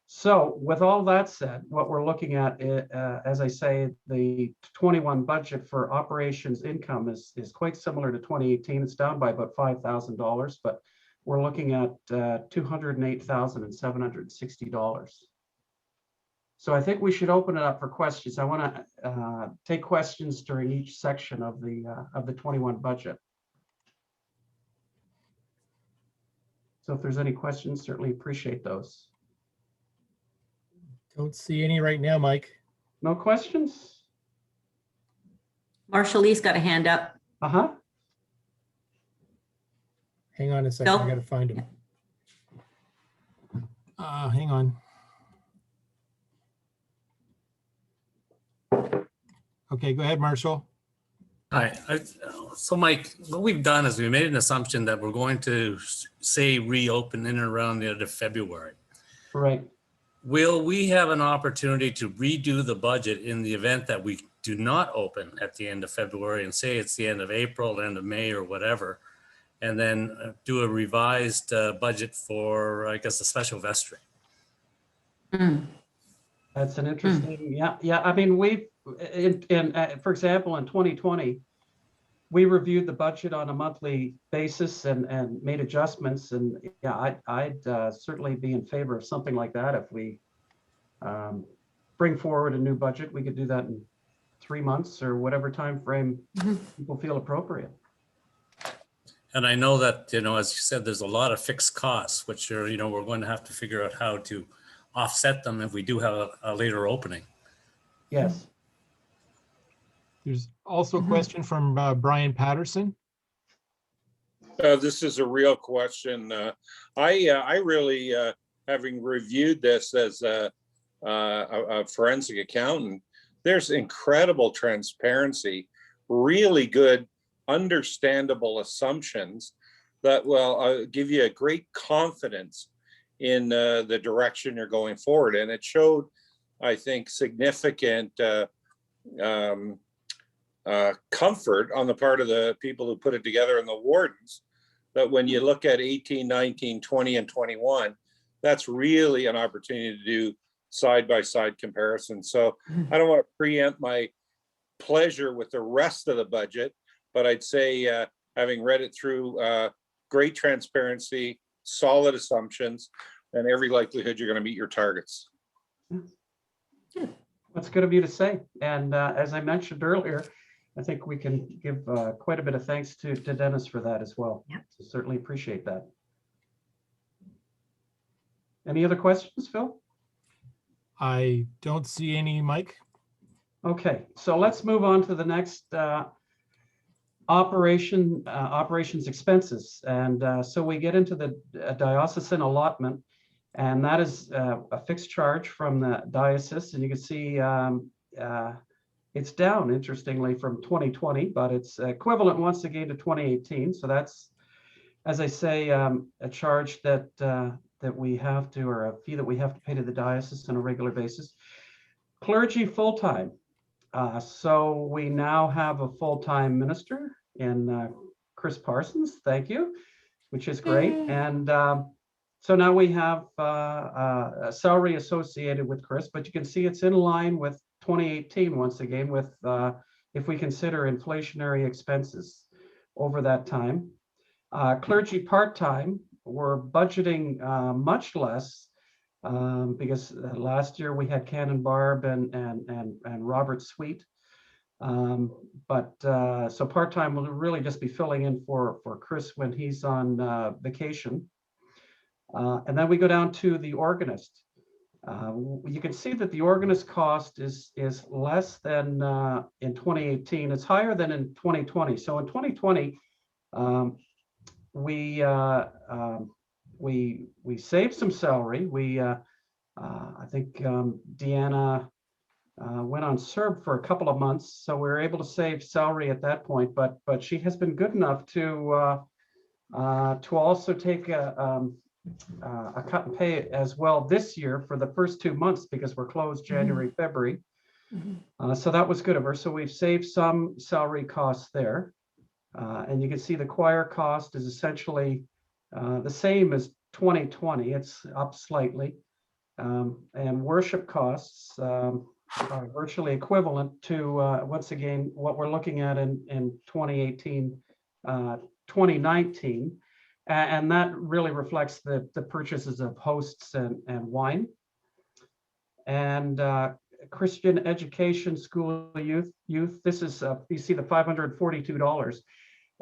So with all that said, what we're looking at, as I say, the 21 budget for operations income is quite similar to 2018. It's down by about $5,000, but we're looking at $208,760. So I think we should open it up for questions. I want to take questions during each section of the 21 budget. So if there's any questions, certainly appreciate those. Don't see any right now, Mike. No questions? Marshall Lee's got a hand up. Uh-huh. Hang on a second, I Bill? gotta find him. Hang on. Okay, go ahead, Marshall. Hi. So Mike, what we've done is we made an assumption that we're going to say reopen in and around the end of February. Right. Will we have an opportunity to redo the budget in the event that we do not open at the end of February and say it's the end of April, end of May or whatever, and then do a revised budget for, I guess, the special vestry? That's an interesting, yeah. I mean, we've, for example, in 2020, we reviewed the budget on a monthly basis and made adjustments. And yeah, I'd certainly be in favor of something like that. If we bring forward a new budget, we could do that in 3 months or whatever time frame people feel appropriate. And I know that, as you said, there's a lot of fixed costs, which are, we're going to have to figure out how to offset them if we do have a later opening. Yes. There's also a question from Brian Patterson. This is a real question. I really, having reviewed this as a forensic accountant, there's incredible transparency, really good, understandable assumptions that will give you a great confidence in the direction you're going forward. And it showed, I think, significant comfort on the part of the people who put it together and the wardens, that when you look at 18, 19, 20, and 21, that's really an opportunity to do side-by-side comparison. So I don't want to preempt my pleasure with the rest of the budget, but I'd say having read it through, great transparency, solid assumptions, and every likelihood you're going to meet your targets. What's good of you to say. And as I mentioned earlier, I think we can give quite a bit of thanks to Dennis for that as well. Yep. So certainly appreciate that. Any other questions, Phil? I don't see any, Mike. Okay, so let's move on to the next operations expenses. And so we get into the diocesan allotment, and that is a fixed charge from the diocese. And you can see it's down, interestingly, from 2020, but it's equivalent once again to 2018. So that's, as I say, a charge that we have to, or a fee that we have to pay to the diocese on a regular basis. Clergy full-time. So we now have a full-time minister in Chris Parsons, thank you, which is great. And so now we have a salary associated with Chris, but you can see it's in line with 2018 once again, with if we consider inflationary expenses over that time. Clergy part-time, we're budgeting much less because last year we had Canon Barb and Robert Sweet. So part-time will really just be filling in for Chris when he's on vacation. And then we go down to the organist. You can see that the organist cost is less than in 2018. It's higher than in 2020. So in 2020, we saved some salary. I think Deanna went on CERB for a couple of months, so we were able to save salary at that point. But she has been good enough to also take a cut and pay as well this year for the first 2 months because we're closed January, February. So that was good of her. So we've saved some salary costs there. And you can see the choir cost is essentially the same as 2020. It's up slightly. And worship costs are virtually equivalent to, once again, what we're looking at in 2018, 2019. And that really reflects the purchases of hosts and wine. And Christian education, school youth, this is, you see the $542.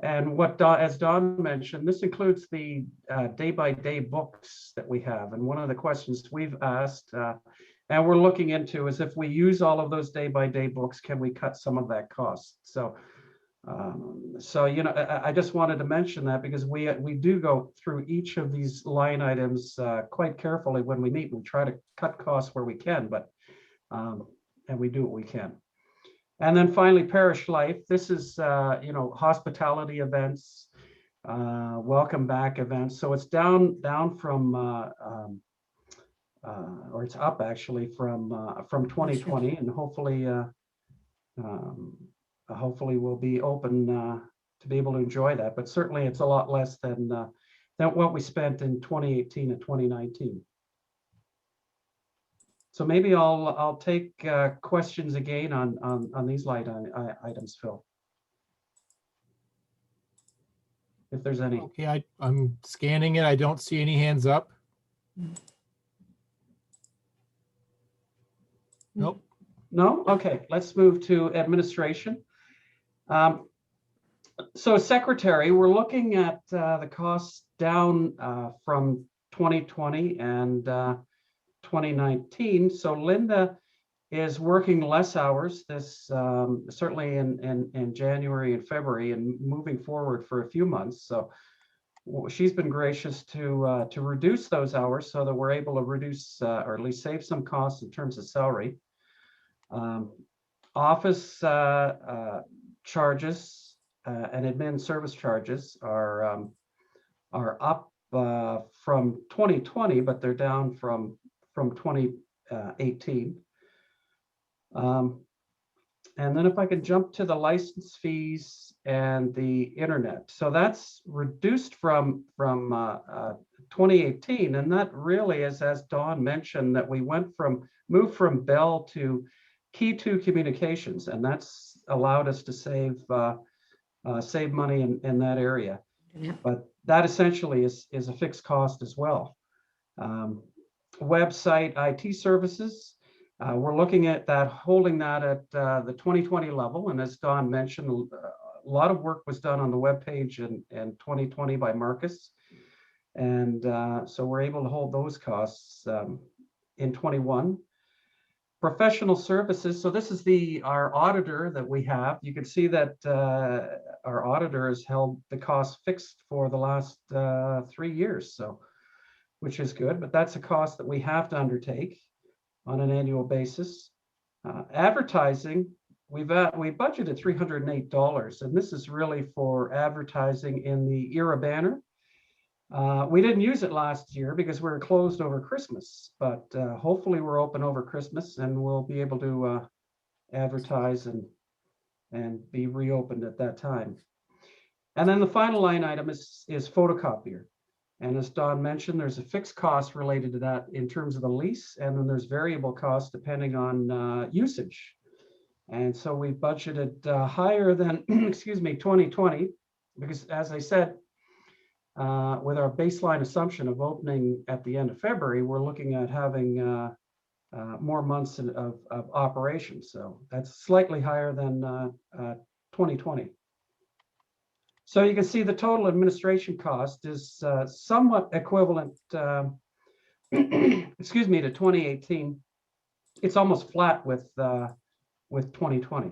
And what, as Don mentioned, this includes the day-by-day books that we have. And one of the questions we've asked, and we're looking into, is if we use all of those day-by-day books, can we cut some of that cost? So, you know, I just wanted to mention that because we do go through each of these line items quite carefully when we meet. We try to cut costs where we can, but and we do what we can. And then finally, parish life. This is, you know, hospitality events, welcome back events. So it's down from, or it's up actually from 2020, and hopefully, hopefully we'll be open to be able to enjoy that. But certainly, it's a lot less than what we spent in 2018 and 2019. So maybe I'll take questions again on these line items, Phil, if there's any. Okay, I'm scanning it. I don't see any hands up. Nope. No? Okay, let's move to administration. So secretary, we're looking at the costs down from 2020 and 2019. So Linda is working less hours this certainly in January and February and moving forward for a few months. So she's been gracious to reduce those hours so that we're able to reduce or at least save some costs in terms of salary. Office charges and admin service charges are up from 2020, but they're down from 2018. And then if I could jump to the license fees and the internet. So that's reduced from 2018. And that really is, as Dawn mentioned, that we moved from Bell to Key2 Communications, and that's allowed us to save money in that area. Yeah. But that essentially is a fixed cost as well. Website IT services, we're looking at that, holding that at the 2020 level. And as Don mentioned, a lot of work was done on the webpage in 2020 by Marcus. And so we're able to hold those costs in 21. Professional services, so this is our auditor that we have. You can see that our auditor has held the cost fixed for the last 3 years, so which is good, but that's a cost that we have to undertake on an annual basis. Advertising, we budgeted $308, and this is really for advertising in the Era banner. We didn't use it last year because we were closed over Christmas, but hopefully we're open over Christmas and we'll be able to advertise and be reopened at that time. And then the final line item is photocopier. And as Don mentioned, there's a fixed cost related to that in terms of the lease, and then there's variable costs depending on usage. And so we budgeted higher than, excuse me, 2020, because as I said, with our baseline assumption of opening at the end of February, we're looking at having more months of operation. So that's slightly higher than 2020. So you can see the total administration cost is somewhat equivalent, excuse me, to 2018. It's almost flat with 2020.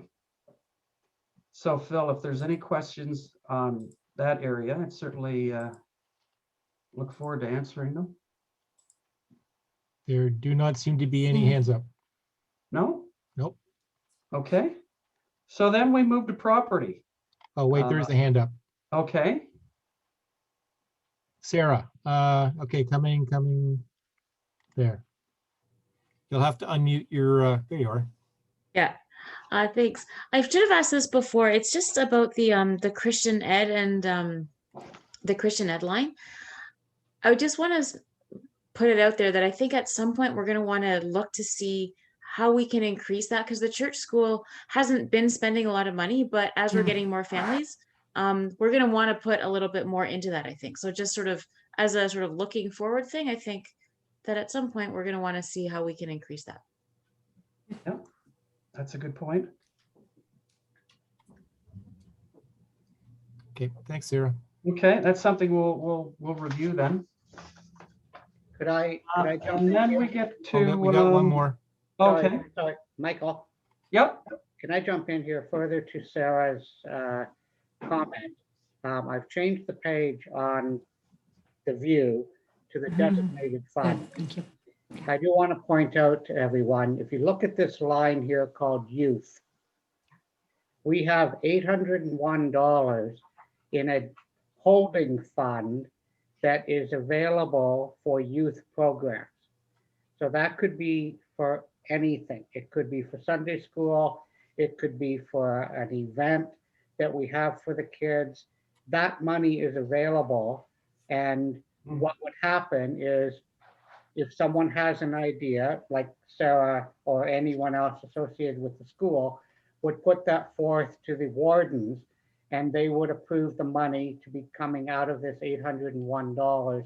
So Phil, if there's any questions on that area, I'd certainly look forward to answering them. There do not seem to be any hands up. No? Nope. Okay. So then we move to property. Oh, wait, there's a hand up. Okay. Sarah, okay, coming there. You'll have to unmute your, there you are. Yeah, thanks. I should have asked this before. It's just about the Christian Ed and the Christian Ed line. I just want to put it out there that I think at some point we're going to want to look to see how we can increase that, because the church school hasn't been spending a lot of money, but as we're getting more families, we're going to want to put a little bit more into that, I think. So just sort of as a sort of looking forward thing, I think that at some point we're going to want to see how we can increase that. Yeah, that's a good point. Okay, thanks, Sarah. Okay, that's something we'll review then. Could I jump And in then here? we get Oh, to. we got one more. Okay, Sorry, Michael, yep, can I jump in here further to Sarah's comment? I've changed the page on the view to the designated fund. Thank you. I do want to point out to everyone, if you look at this line here called youth, we have $801 in a holding fund that is available for youth programs. So that could be for anything. It could be for Sunday school. It could be for an event that we have for the kids. That money is available. And what would happen is if someone has an idea, like Sarah or anyone else associated with the school, would put that forth to the wardens, and they would approve the money to be coming out of this $801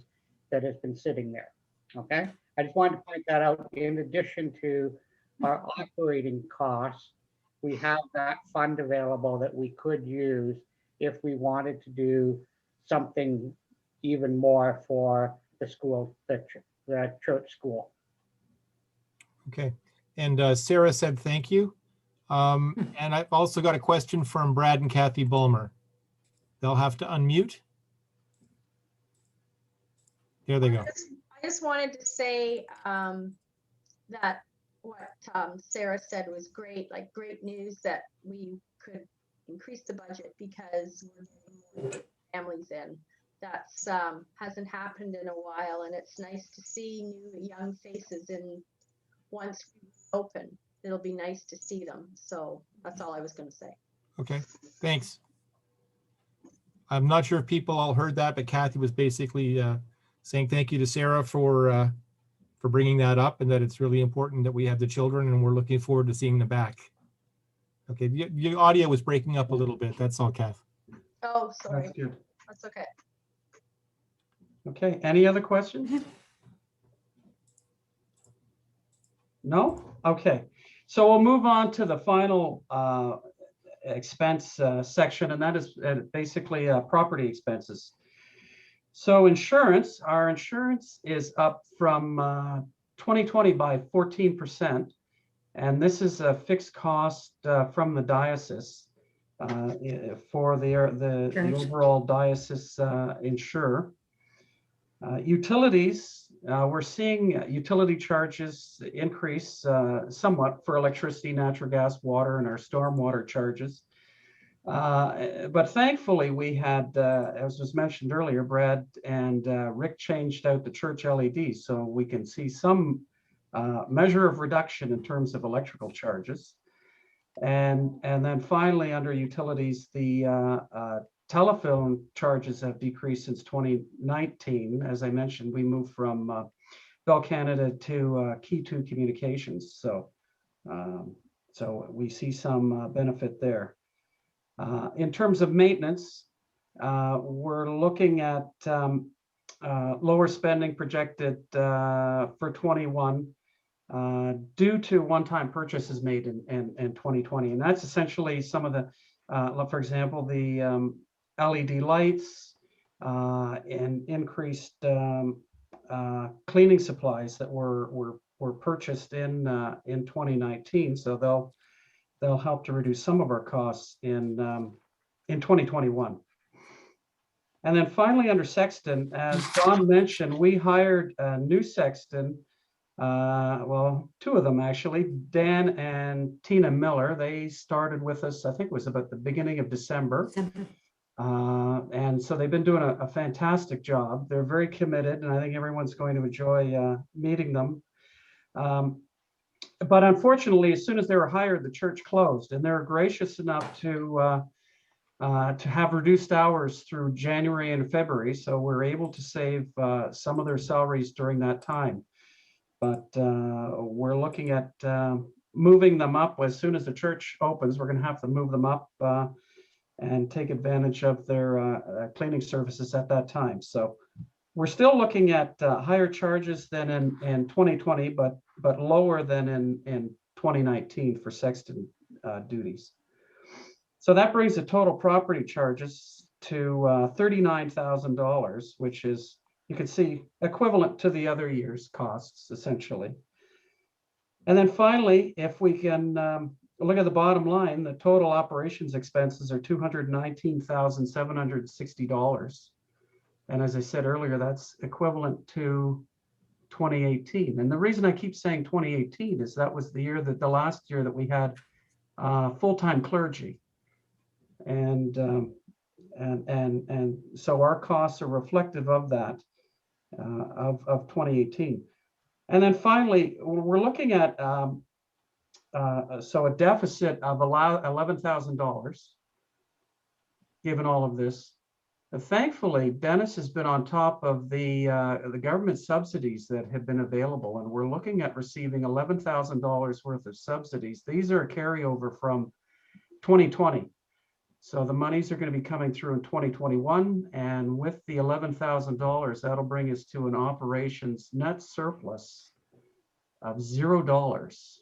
that has been sitting there. Okay, I just wanted to point that out. In addition to our operating costs, we have that fund available that we could use if we wanted to do something even more for the school, the church school. Okay, and Sarah said thank you. And I've also got a question from Brad and Kathy Bulmer. They'll have to unmute. There they go. I just wanted to say that what Sarah said was great, like great news that we could increase the budget because we're getting more families in. That's hasn't happened in a while, and it's nice to see new young faces. And once we open, it'll be nice to see them. So that's all I was going to say. Okay, thanks. I'm not sure if people all heard that, but Kathy was basically saying thank you to Sarah for bringing that up, and that it's really important that we have the children, and we're looking forward to seeing them back. Okay, your audio was breaking up a little bit. That's all, Kath. Oh, sorry. that's good. That's okay. Okay, any other questions? No? Okay, so we'll move on to the final expense section, and that is basically property expenses. So insurance, our insurance is up from 2020 by 14%, and this is a fixed cost from the diocese for the overall diocese insurer. Utilities, we're seeing utility charges increase somewhat for electricity, natural gas, water, and our stormwater charges. But thankfully, we had, as was mentioned earlier, Brad and Rick changed out the church LEDs, so we can see some measure of reduction in terms of electrical charges. And then finally, under utilities, the telephone charges have decreased since 2019. As I mentioned, we moved from Bell Canada to Key 2 Communications. So we see some benefit there. In terms of maintenance, we're looking at lower spending projected for 21 due to one-time purchases made in 2020. And that's essentially some of the, for example, the LED lights and increased cleaning supplies that were purchased in 2019. So they'll help to reduce some of our costs in 2021. And then finally, under sexton, as Don mentioned, we hired a new sexton. Well, two of them actually, Dan and Tina Miller. They started with us, I think it was about the beginning of December. And so they've been doing a fantastic job. They're very committed, and I think everyone's going to enjoy meeting them. But unfortunately, as soon as they were hired, the church closed, and they're gracious enough to to have reduced hours through January and February. So we're able to save some of their salaries during that time. But we're looking at moving them up as soon as the church opens. We're going to have to move them up and take advantage of their cleaning services at that time. So we're still looking at higher charges than in 2020, but lower than in 2019 for sexton duties. So that brings the total property charges to $39,000, which is, you can see, equivalent to the other year's costs, essentially. And then finally, if we can look at the bottom line, the total operations expenses are $219,760. And as I said earlier, that's equivalent to 2018. And the reason I keep saying 2018 is that was the year that the last year that we had full-time clergy. And so our costs are reflective of that, of 2018. And then finally, we're looking at so a deficit of $11,000, given all of this. Thankfully, Dennis has been on top of the government subsidies that have been available, and we're looking at receiving $11,000 worth of subsidies. These are a carryover from 2020. So the monies are going to be coming through in 2021, and with the $11,000, that'll bring us to an operations net surplus of $0.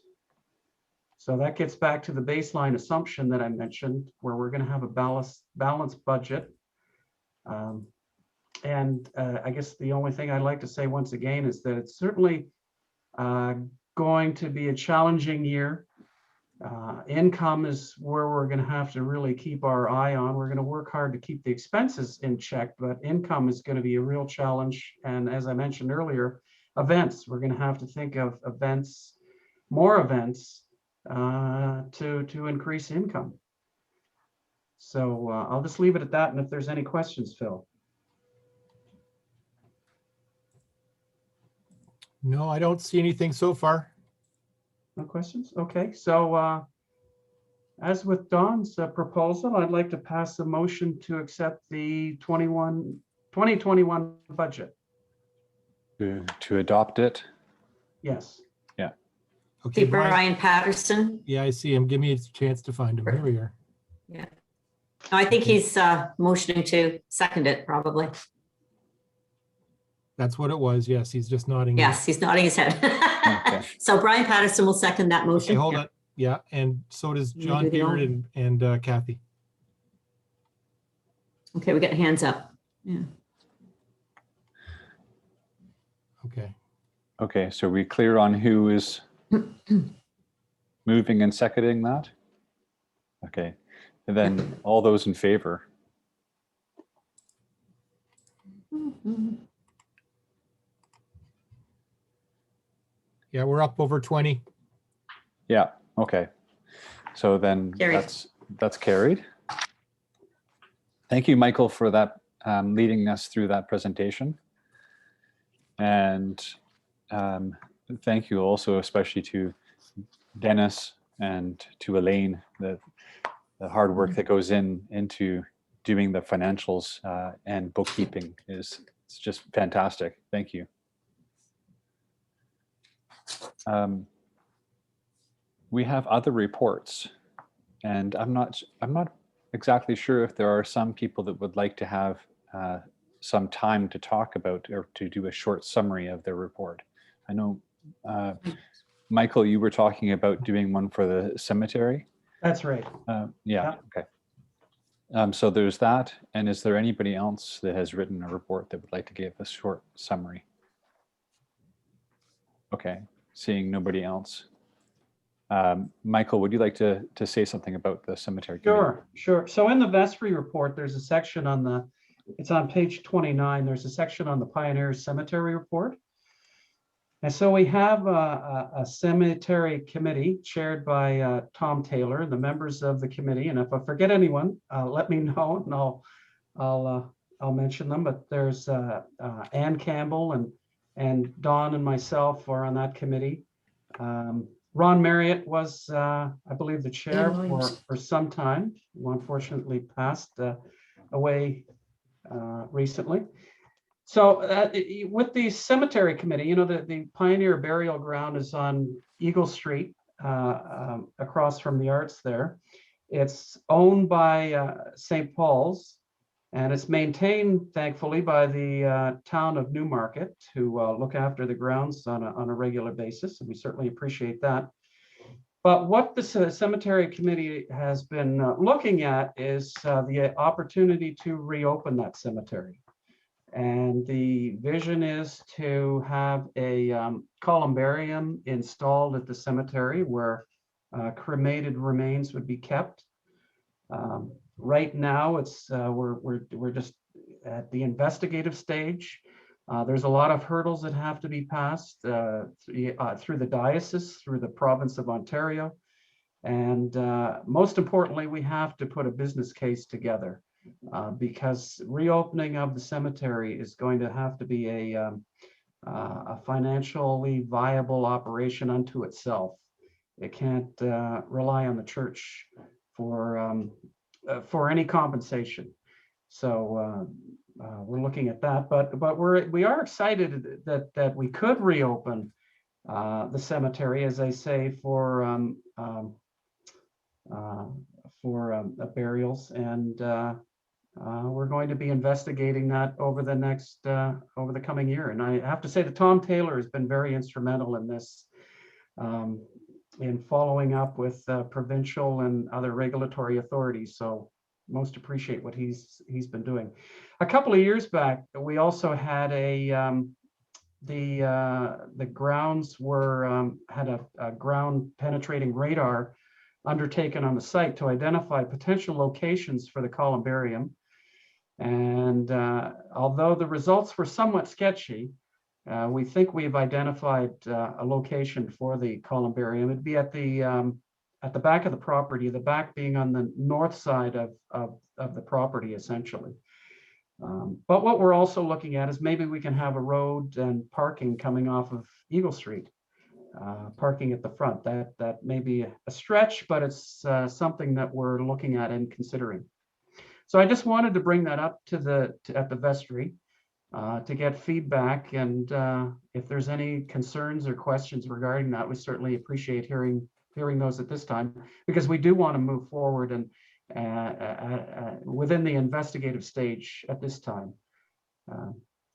So that gets back to the baseline assumption that I mentioned, where we're going to have a balanced budget. I guess the only thing I'd like to say once again is that it's certainly going to be a challenging year. Income is where we're going to have to really keep our eye on. We're going to work hard to keep the expenses in check, but income is going to be a real challenge. And as I mentioned earlier, events, we're going to have to think of events, more events to increase income. So I'll just leave it at that. And if there's any questions, Phil. No, I don't see anything so far. No questions? Okay, so as with Don's proposal, I'd like to pass a motion to accept the 2021 budget. To adopt it? Yes. Yeah. Okay, Brian Patterson. Yeah, I see him. Give me a chance to find him. Here we are. Yeah. No, I think he's motioning to second it, probably. That's what it was. Yes, he's just nodding. Yes, he's nodding his head. Okay. So Brian Patterson will second that Okay, motion. hold on. Yeah, and so does You John do the Beard and Kathy. Okay, we got hands up. Yeah. Okay. Okay, so we clear on who is moving and seconding that? Okay, and then all those in favor? Yeah, we're up over 20. Yeah, okay. So then Carried. that's carried. Thank you, Michael, for that, leading us through that presentation. And thank you also especially to Dennis and to Elaine, the hard work that goes into doing the financials and bookkeeping it's just fantastic. Thank you. We have other reports, and I'm not exactly sure if there are some people that would like to have some time to talk about or to do a short summary of their report. I know, Michael, you were talking about doing one for the cemetery. That's right. Yeah, okay. So there's that. And is there anybody else that has written a report that would like to give a short summary? Okay, seeing nobody else. Michael, would you like to say something about the cemetery committee? Sure. So in the Vestry report, there's a section on it's on page 29. There's a section on the Pioneers Cemetery report. And so we have a cemetery committee chaired by Tom Taylor and the members of the committee. And if I forget anyone, let me know and I'll mention them. But there's Ann Campbell and Don and myself are on that committee. Ron Marriott was, I believe, the chair Ian Williams. for some time, who unfortunately passed away recently. So with the cemetery committee, you know, the Pioneer Burial Ground is on Eagle Street, across from the arts there. It's owned by St. Paul's, and it's maintained, thankfully, by the town of Newmarket, who look after the grounds on a regular basis, and we certainly appreciate that. But what the cemetery committee has been looking at is the opportunity to reopen that cemetery. And the vision is to have a columbarium installed at the cemetery where cremated remains would be kept. Right now, it's we're just at the investigative stage. There's a lot of hurdles that have to be passed through the diocese, through the province of Ontario, and most importantly, we have to put a business case together. Because reopening of the cemetery is going to have to be a financially viable operation unto itself. It can't rely on the church for any compensation. So we're looking at that, but we are excited that we could reopen the cemetery, as I say, for burials, and we're going to be investigating that over the coming year. And I have to say that Tom Taylor has been very instrumental in this, in following up with provincial and other regulatory authorities. So most appreciate what he's been doing. A couple of years back, we also had the grounds had a ground penetrating radar undertaken on the site to identify potential locations for the columbarium. And although the results were somewhat sketchy, we think we've identified a location for the columbarium. It'd be at the back of the property, the back being on the north side of the property, essentially. But what we're also looking at is maybe we can have a road and parking coming off of Eagle Street, parking at the front. That may be a stretch, but it's something that we're looking at and considering. So I just wanted to bring that up at the vestry to get feedback, and if there's any concerns or questions regarding that, we certainly appreciate hearing those at this time, because we do want to move forward and within the investigative stage at this time.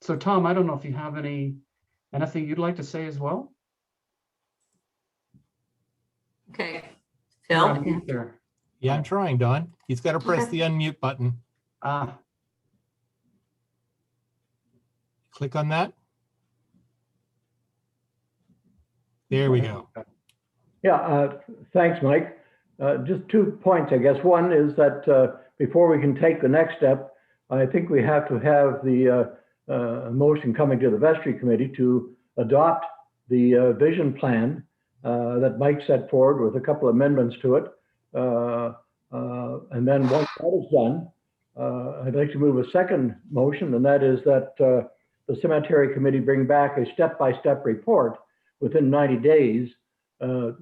So Tom, I don't know if you have anything you'd like to say as well? Okay, You're on Phil. mute there. Yeah, I'm trying, Don. He's got to press the unmute button. Click on that. There we go. Yeah, thanks, Mike. Just 2 points, I guess. One is that before we can take the next step, I think we have to have the motion coming to the vestry committee to adopt the vision plan that Mike set forward with a couple of amendments to it. And then once that is done, I'd like to move a second motion, and that is that the cemetery committee bring back a step-by-step report within 90 days to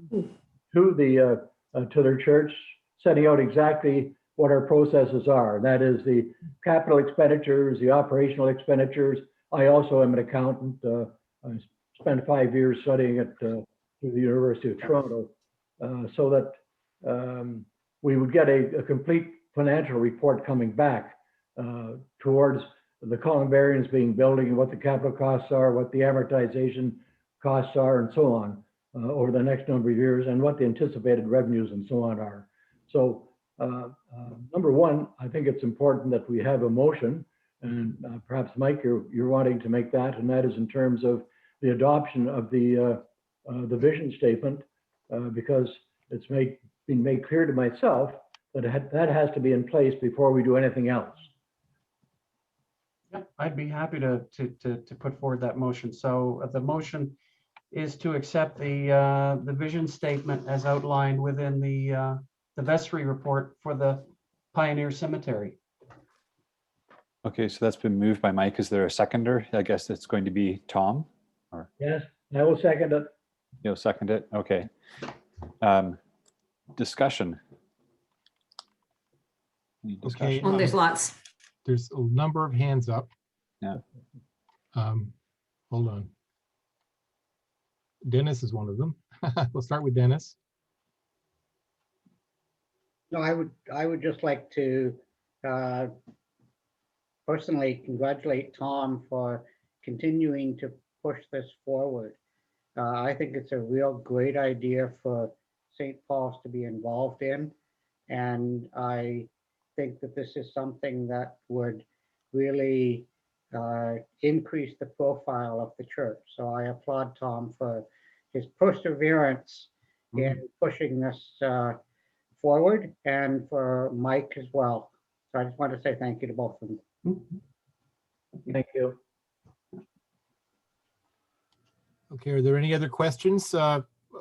their church, setting out exactly what our processes are. That is the capital expenditures, the operational expenditures. I also am an accountant. I spent 5 years studying at the University of Toronto, so that we would get a complete financial report coming back towards the columbariums being building, and what the capital costs are, what the amortization costs are, and so on over the next number of years, and what the anticipated revenues and so on are. So number one, I think it's important that we have a motion, and perhaps Mike, you're wanting to make that, and that is in terms of the adoption of the vision statement, because it's been made clear to myself that that has to be in place before we do anything else. Yeah, I'd be happy to put forward that motion. So the motion is to accept the vision statement as outlined within the vestry report for the Pioneer Cemetery. Okay, so that's been moved by Mike. Is there a seconder? I guess it's going to be Tom. Or Yes, I will second it. You'll second it? Okay. Discussion. Any discussion? Oh, there's lots. There's a number of hands up. Yeah. Hold on. Dennis is one of them. We'll start with Dennis. No, I would just like to personally congratulate Tom for continuing to push this forward. I think it's a real great idea for St. Paul's to be involved in. And I think that this is something that would really increase the profile of the church. So I applaud Tom for his perseverance in pushing this forward, and for Mike as well. So I just want to say thank you to both of them. Thank you. Okay, are there any other questions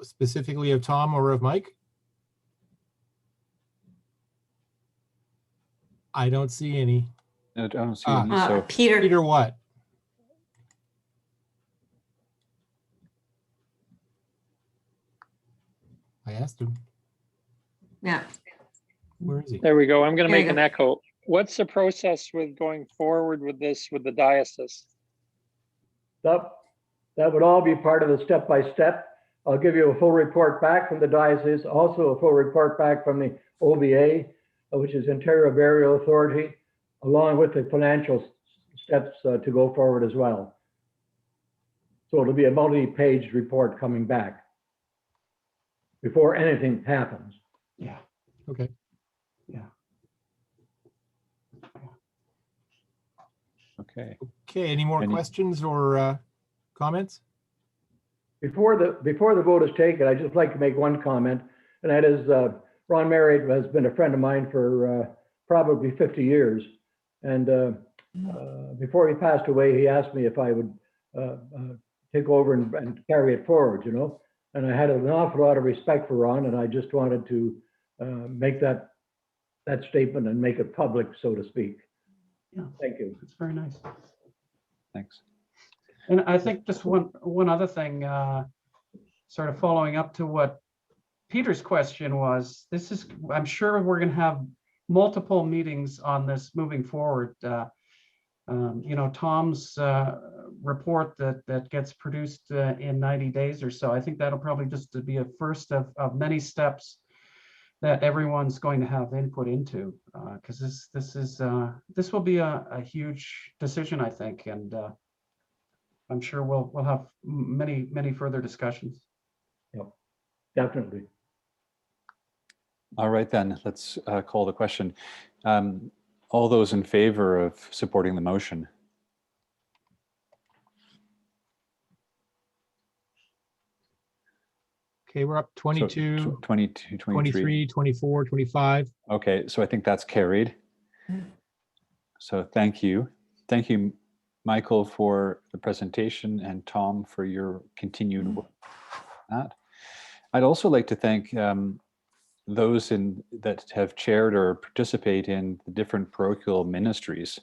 specifically of Tom or of Mike? I don't see any. No, I don't see any. So Peter what? I asked him. Yeah. Where is he? There we go. I'm going to There you make an go. echo. What's the process with going forward with this with the diocese? That would all be part of the step-by-step. I'll give you a full report back from the diocese, also a full report back from the OBA, which is Ontario Burial Authority, along with the financial steps to go forward as well. So it'll be a multi-page report coming back before anything happens. Yeah. Okay. Yeah. Okay. Okay, any more questions or comments? Before the vote is taken, I'd just like to make one comment, and that is Ron Merritt has been a friend of mine for probably 50 years. And before he passed away, he asked me if I would take over and carry it forward, you know. And I had an awful lot of respect for Ron, and I just wanted to make that statement and make it public, so to speak. Yeah. Thank you. That's very nice. Thanks. And I think just one other thing, sort of following up to what Peter's question was, this is, I'm sure we're going to have multiple meetings on this moving forward. You know, Tom's report that gets produced in 90 days or so, I think that'll probably just be a first of many steps that everyone's going to have input into, because this will be a huge decision, I think, and I'm sure we'll have many further discussions. Yep, definitely. All right, then let's call the question. All those in favor of supporting the motion? Okay, we're up 22, So 22, 23, 24, 25. Okay, so I think that's carried. So thank you. Thank you, Michael, for the presentation, and Tom for your continued work on that. I'd also like to thank those that have chaired or participate in the different parochial ministries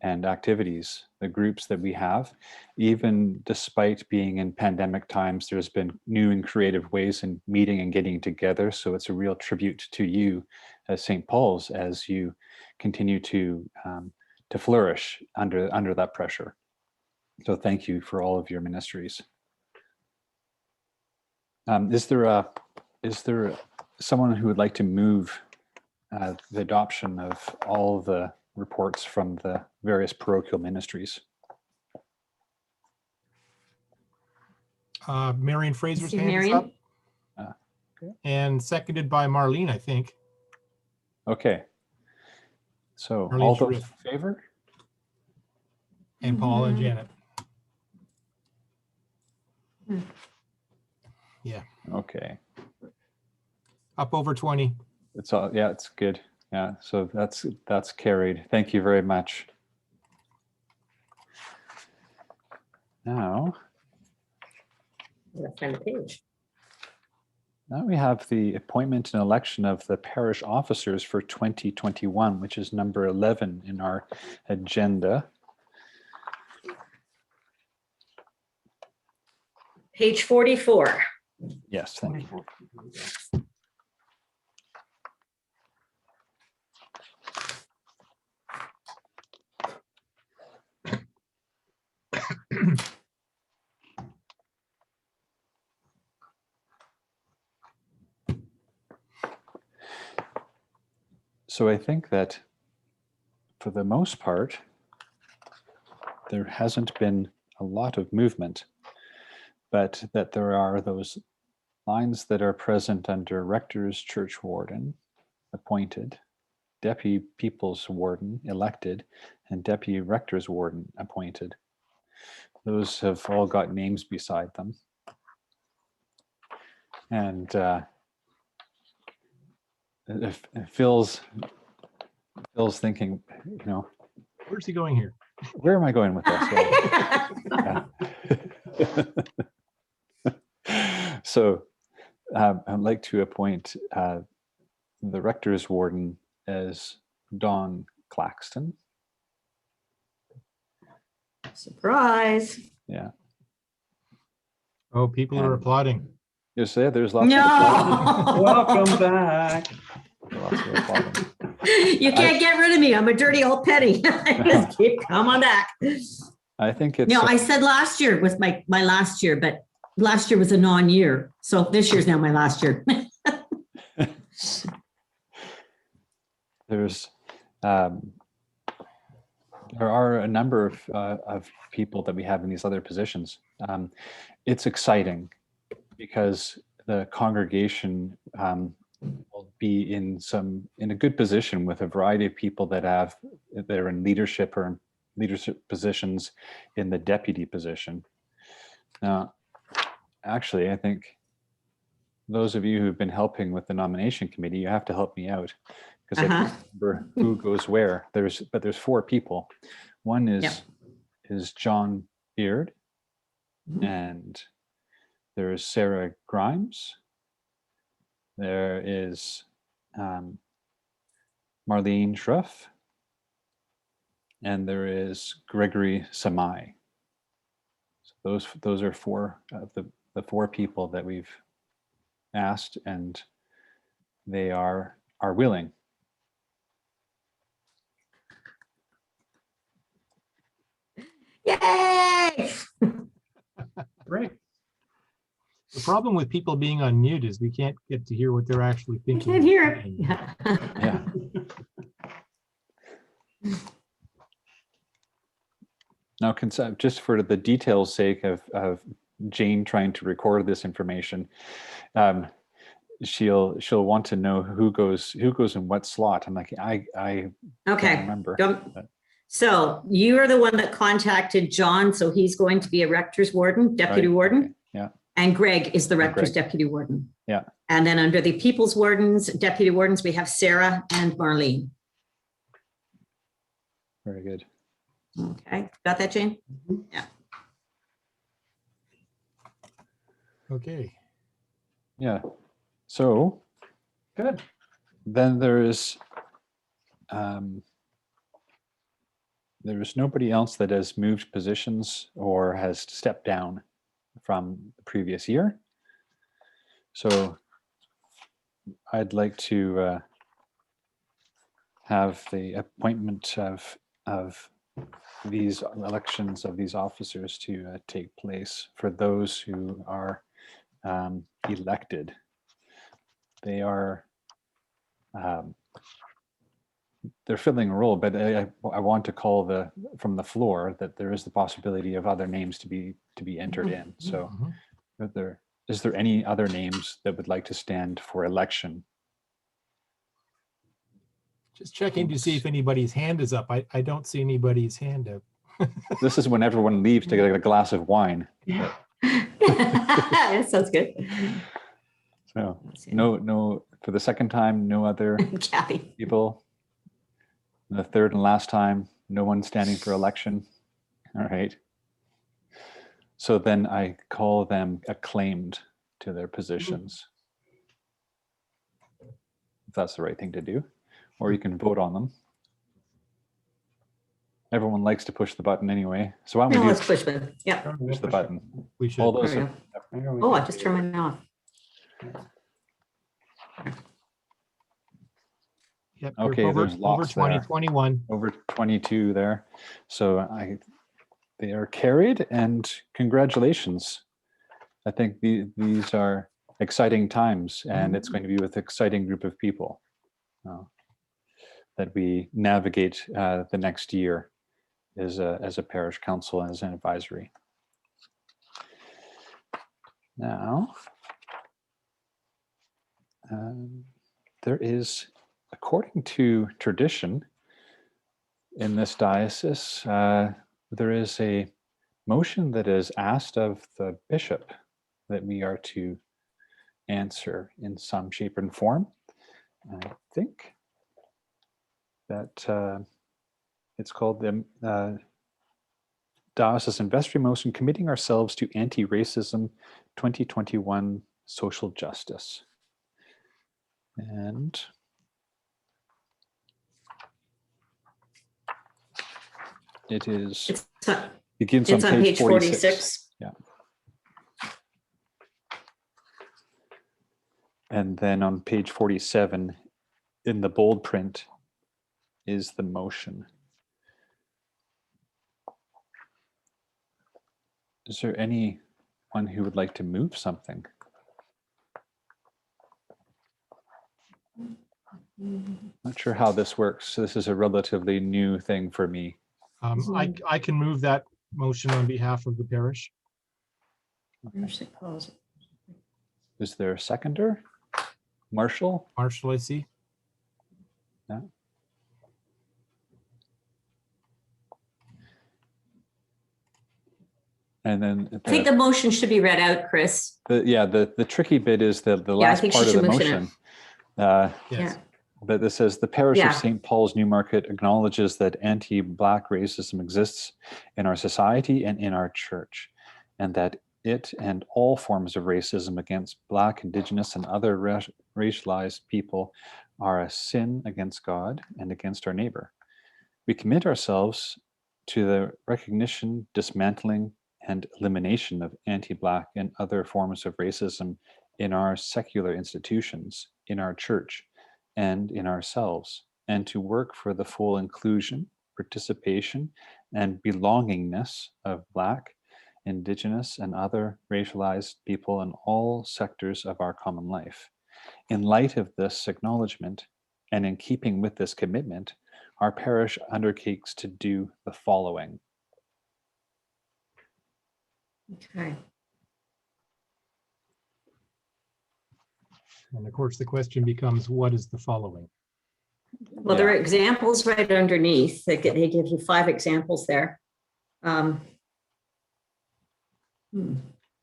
and activities, the groups that we have. Even despite being in pandemic times, there's been new and creative ways in meeting and getting together. So it's a real tribute to you as St. Paul's as you continue to flourish under that pressure. So thank you for all of your ministries. Is there someone who would like to move the adoption of all the reports from the various parochial ministries? Marion Fraser's See hand is Marion? up. And seconded by Marlene, I think. Okay. So Marlene all those in Sharif. favor? And Paul and Janet. Yeah, Okay. up over 20. It's all, yeah, it's good. Yeah, so that's carried. Thank you very much. Now, Let's find the page. now we have the appointment and election of the parish officers for 2021, which is number 11 in our agenda. Page 44. Yes, thank you. So I think that for the most part, there hasn't been a lot of movement, but that there are those lines that are present under Rector's Church Warden, appointed, Deputy People's Warden, elected, and Deputy Rector's Warden, appointed. Those have all got names beside them. And Phil's thinking, you know, Where's he going here? where am I going with this? So I'd like to appoint the Rector's Warden as Don Claxton. Surprise. Yeah. Oh, people are applauding. You say there's lots of No. Welcome back. Lots of applauding. You can't get rid of me. I'm a dirty old penny. Just keep coming back. I think it's No, I said last year was my last year, but last year was a non-year. So this year's now my last year. there's there are a number of people that we have in these other positions. It's exciting because the congregation will be in a good position with a variety of people that are in leadership or leadership positions in the deputy position. Now, actually, I think those of you who've been helping with the nomination committee, you have to help me out because I can't remember who goes where. But there's 4 people. One is John Beard, and there's Sarah Grimes. There is Marlene Schruff, and there is Gregory Samai. So those are 4 of the 4 people that we've asked, and they are willing. Yay! Great. The problem with people being on mute is we can't get to hear what they're actually You thinking. can't hear it. Yeah. Now, just for the details' sake of Jane trying to record this information, she'll want to know who goes in what slot. I'm like, I Okay. don't remember. So you are the one that contacted John, so he's going to be a Rector's Warden, Deputy Right, Warden. okay, yeah. And Greg is the And Rector's Greg. Deputy Warden. Yeah. And then under the People's Wardens, Deputy Wardens, we have Sarah and Marlene. Very good. Okay, got that, Jane? Yeah. Okay. Yeah. So good. Then there's nobody else that has moved positions or has stepped down from the previous year. So I'd like to have the appointment of these elections of these officers to take place for those who are elected. They are they're filling a role, but I want to call from the floor that there is the possibility of other names to be entered in. So is there any other names that would like to stand for election? Just checking to see if anybody's hand is up. I don't see anybody's hand up. This is when everyone leaves to get a glass of wine. That sounds good. So no, for the second time, no other Kathy. people. The third and last time, no one standing for election. All right. So then I call them acclaimed to their positions. If that's the right thing to do, or you can vote on them. Everyone likes to push the button anyway. So why don't we Let's push the, yeah. push the button? We should. All those There we have There we Oh, go. I just turned mine off. Yep, you're Okay, over, there's over lots there. 2021. Over 22 there. So they are carried, and congratulations. I think these are exciting times, and it's going to be with an exciting group of people that we navigate the next year as a parish council and as an advisory. Now, there is, according to tradition in this diocese, there is a motion that is asked of the bishop that we are to answer in some shape and form. And I think that it's called the Diocesan Vestry Motion, Committing Ourselves to Anti-Racism 2021 Social Justice. And it is, begins on page 46. Yeah. And then on page 47, in the bold print, is the motion. Is there anyone who would like to move something? Not sure how this works. So this is a relatively new thing for me. I can move that motion on behalf of the parish. Is there a seconder? Marshall? Marshall, I see. Yeah. And then I think the motion should be read out, Chris. The tricky bit is the last part of the motion. Yes. But this says the parish Yeah. of St. Paul's, Newmarket acknowledges that anti-Black racism exists in our society and in our church, and that it and all forms of racism against Black, Indigenous, and other racialized people are a sin against God and against our neighbor. We commit ourselves to the recognition, dismantling, and elimination of anti-Black and other forms of racism in our secular institutions, in our church, and in ourselves, and to work for the full inclusion, participation, and belongingness of Black, Indigenous, and other racialized people in all sectors of our common life. In light of this acknowledgement, and in keeping with this commitment, our parish undertakes to do the following. Okay. And of course, the question becomes, what is the following? Well, there are examples right underneath. They give you 5 examples there.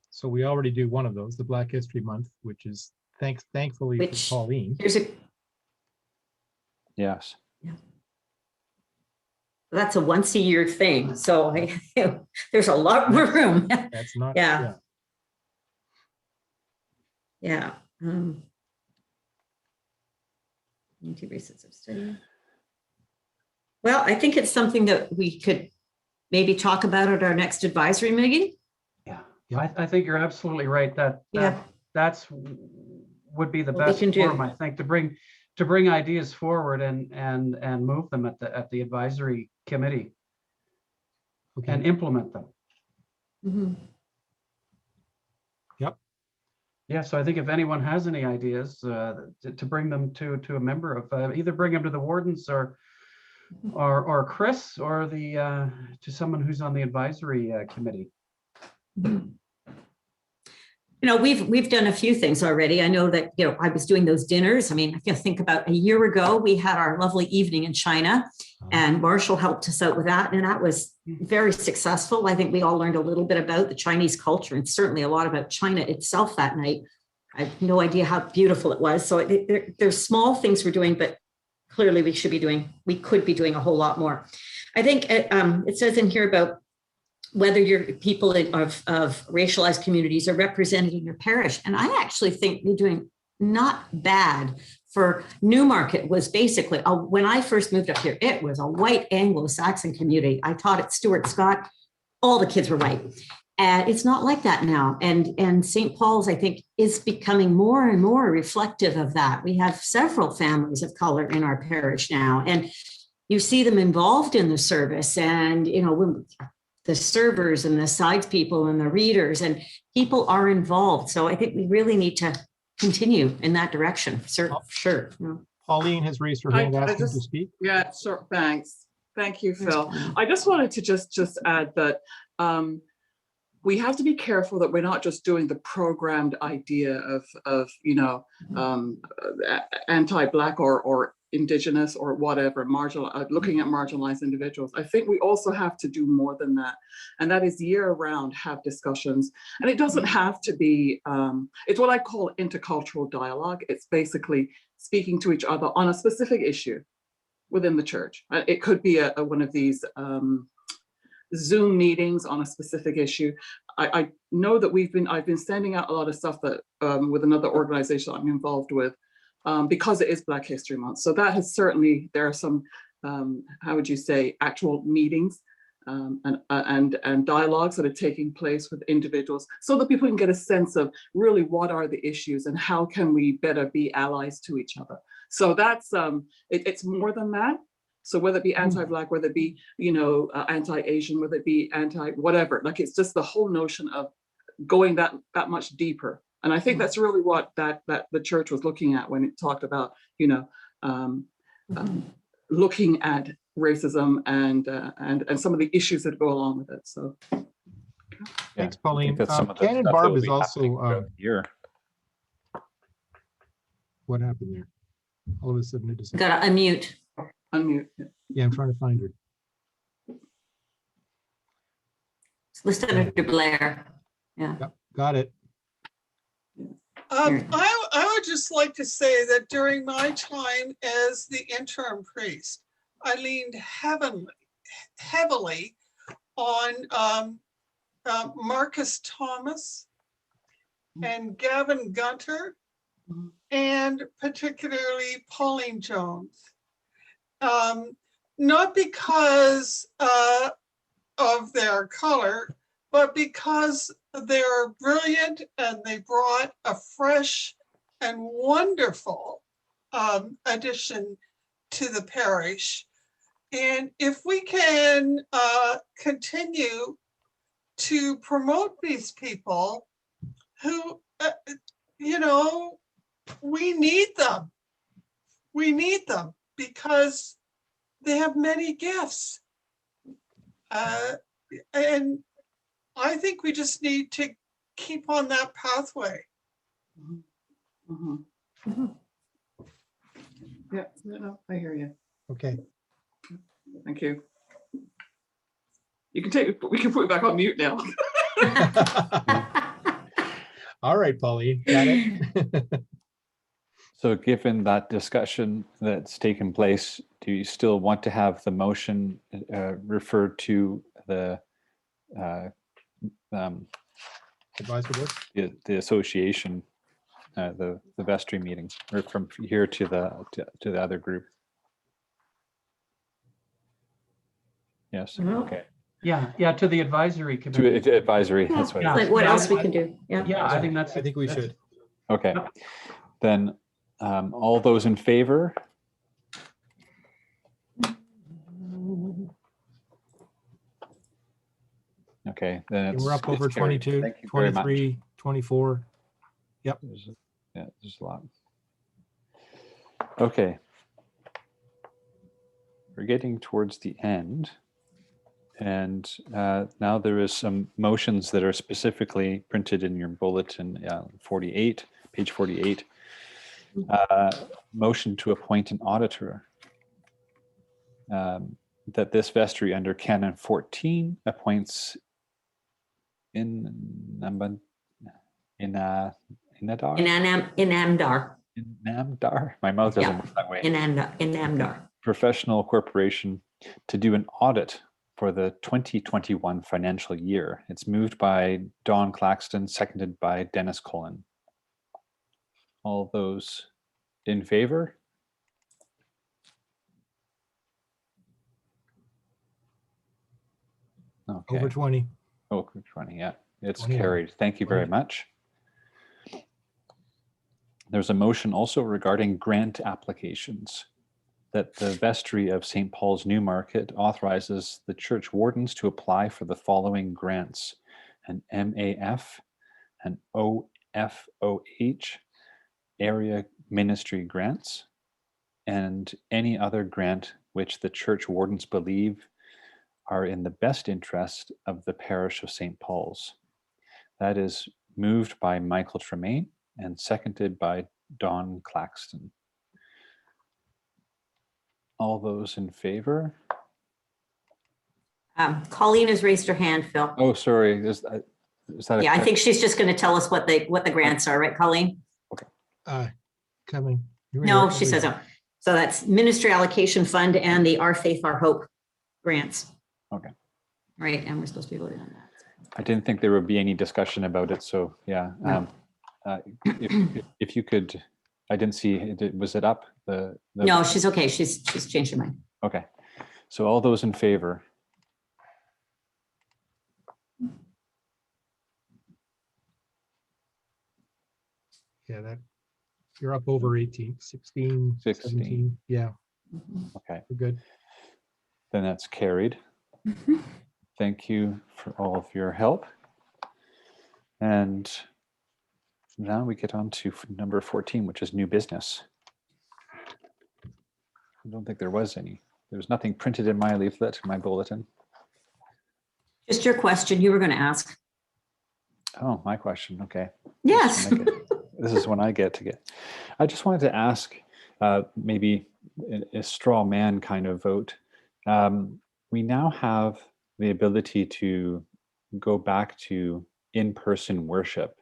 So we already do one of those, the Black History Month, which is thankfully for Pauline. Yes. Yeah. That's a once a year thing. So there's a lot more room. That's not. Yeah. Anti-racism study. Well, I think it's something that we could maybe talk about at our next advisory meeting. I think you're absolutely right. That's would be the best forum, I think, to bring ideas forward and move them at the advisory committee and implement them. Mm-hmm. Yep. Yeah, so I think if anyone has any ideas, to bring them to a member of, either bring them to the wardens or Chris, or to someone who's on the advisory committee. Mm-hmm. You know, we've done a few things already. I know that, I was doing those dinners. I mean, think about a year ago, we had our lovely evening in China, and Marshall helped us out with that. And that was very successful. I think we all learned a little bit about the Chinese culture, and certainly a lot about China itself that night. I have no idea how beautiful it was. So there's small things we're doing, but clearly we could be doing a whole lot more. I think it says in here about whether your people of racialized communities are represented in your parish. And I actually think you're doing not bad. For Newmarket was basically, when I first moved up here, it was a white Anglo-Saxon community. I taught at Stuart Scott. All the kids were white. And it's not like that now. And St. Paul's, I think, is becoming more and more reflective of that. We have several families of color in our parish now, and you see them involved in the service, and, you know, when the servers and the sides people and the readers and people are involved. So I think we really need to continue in that direction. Sure. Yeah. Pauline has raised her hand asking to just- speak. Yeah, sure. Thanks. Thank you, Phil. I just wanted to just add that we have to be careful that we're not just doing the programmed idea of you know, anti-Black or Indigenous or whatever, looking at marginalized individuals. I think we also have to do more than that. And that is year round have discussions. And it doesn't have to be, it's what I call intercultural dialogue. It's basically speaking to each other on a specific issue within the church. It could be one of these Zoom meetings on a specific issue. I know that I've been sending out a lot of stuff that with another organization I'm involved with, because it is Black History Month. So that has certainly, there are some, how would you say, actual meetings and dialogues that are taking place with individuals so that people can get a sense of really what are the issues and how can we better be allies to each other. So that's, it's more than that. So whether it be anti-Black, whether it be, you know, anti-Asian, whether it be anti-whatever, like it's just the whole notion of going that much deeper. And I think that's really what that the church was looking at when it talked about, you know, looking at racism and some of the issues that go along with it. So, Thanks, Pauline. That's some of the Canon stuff Barb that is will be also. happening throughout the year. What happened there? All of a sudden it just. Got to unmute. Unmute. Yeah, I'm trying to find her. It's listed under Blair. Yeah. Yep, got it. I would just like to say that during my time as the interim priest, I leaned heavily on Marcus Thomas and Gavin Gunter, and particularly Pauline Jones. Not because of their color, but because they're brilliant and they brought a fresh and wonderful addition to the parish. And if we can continue to promote these people who, you know, we need them. We need them because they have many gifts. And I think we just need to keep on that pathway. Yeah, no, I hear you. Okay. Thank you. We can put it back on mute now. All right, Pauline, got it. So given that discussion that's taken place, do you still want to have the motion referred to the advisory board? The association, the vestry meeting, or from here to the other group? Yes. Okay. Yeah, to the advisory committee. To advisory. That's what. Like what else we can do? Yeah. Yeah, I think we should. Okay. Then all those in favor? Okay, then We're up over it's carried. 22, Thank you very much. 23, 24. Yep. Yeah, there's a lot. Okay. We're getting towards the end. And now there is some motions that are specifically printed in your bulletin, 48, page 48. Motion to appoint an auditor. That this vestry under Canon 14 appoints Inamdar. Inamdar. My mouth doesn't work that way. Inamdar. Professional corporation to do an audit for the 2021 financial year. It's moved by Don Claxton, seconded by Dennis Culnan. All those in favor? Okay. Over 20. Over 20, yeah. It's 20. carried. Thank you very much. There's a motion also regarding grant applications, that the Vestry of St. Paul's, Newmarket authorizes the church wardens to apply for the following grants: an MAF, an OFOH, area ministry grants, and any other grant which the church wardens believe are in the best interest of the parish of St. Paul's. That is moved by Michael Tremayne and seconded by Don Claxton. All those in favor? Colleen has raised her hand, Phil. Oh, sorry. Is that Yeah, I think she's just going to tell us what the grants are, right, Colleen? Coming. No, she says no. So that's Ministry Allocation Fund and the Our Faith, Our Hope grants. Okay. Right, and we're supposed to be voting on that. I didn't think there would be any discussion about it, so yeah. No. If you could, I didn't see it. Was it up? No, she's okay. She's changed her mind. Okay. So all those in favor? Yeah, that you're up over 18, 16, 17. Yeah. Okay. We're good. Then that's carried. Thank you for all of your help. And now we get on to number 14, which is new business. I don't think there was any. There was nothing printed in my leaflet, my bulletin. Just your question you were going to ask. Oh, my question. Okay. Yes. This is when I get to get. I just wanted to ask, maybe a straw man kind of vote. We now have the ability to go back to in-person worship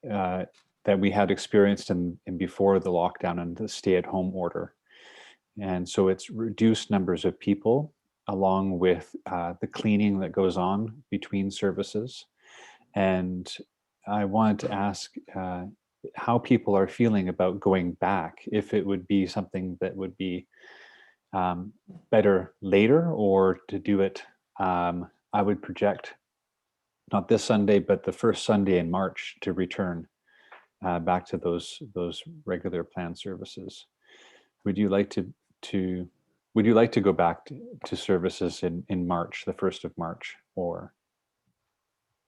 that we had experienced in before the lockdown and the stay-at-home order. And so it's reduced numbers of people, along with the cleaning that goes on between services. And I wanted to ask how people are feeling about going back, if it would be something that would be better later, or to do it, I would project not this Sunday, but the first Sunday in March to return back to those regular planned services. Would you like to go back to services in March, the 1st of March, or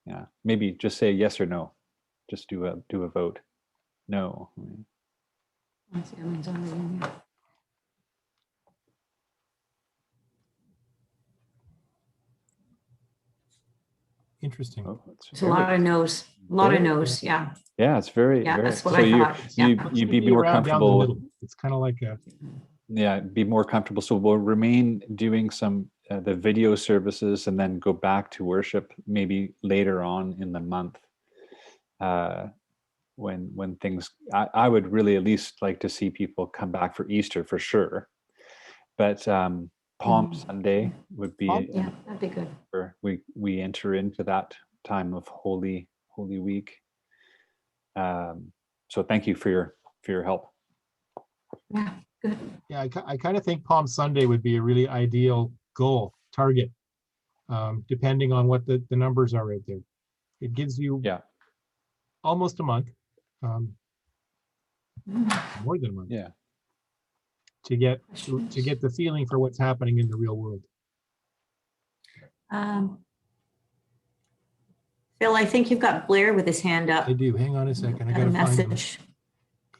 yeah, maybe just say yes or no. Just do a vote. No. Interesting. Oh, There's a lot of no's. A lot of no's. Yeah. Yeah, it's very. Yeah, very, that's what so I you, thought. Yeah. you'd be more Around down the comfortable. middle. It's kind of like a. Yeah, be more comfortable. So we'll remain doing some the video services and then go back to worship maybe later on in the month. When things, I would really at least like to see people come back for Easter for sure. But Palm Sunday would be, yeah, that'd be good. We enter into that time of Holy Week. So thank you for your help. Yeah, good. Yeah, I kind of think Palm Sunday would be a really ideal target, depending on what the numbers are out there. It gives you almost a month, more than a month. Yeah. To get the feeling for what's happening in the real world. Phil, I think you've got Blair with his hand up. I do. Hang on a second. I got a to find him. message.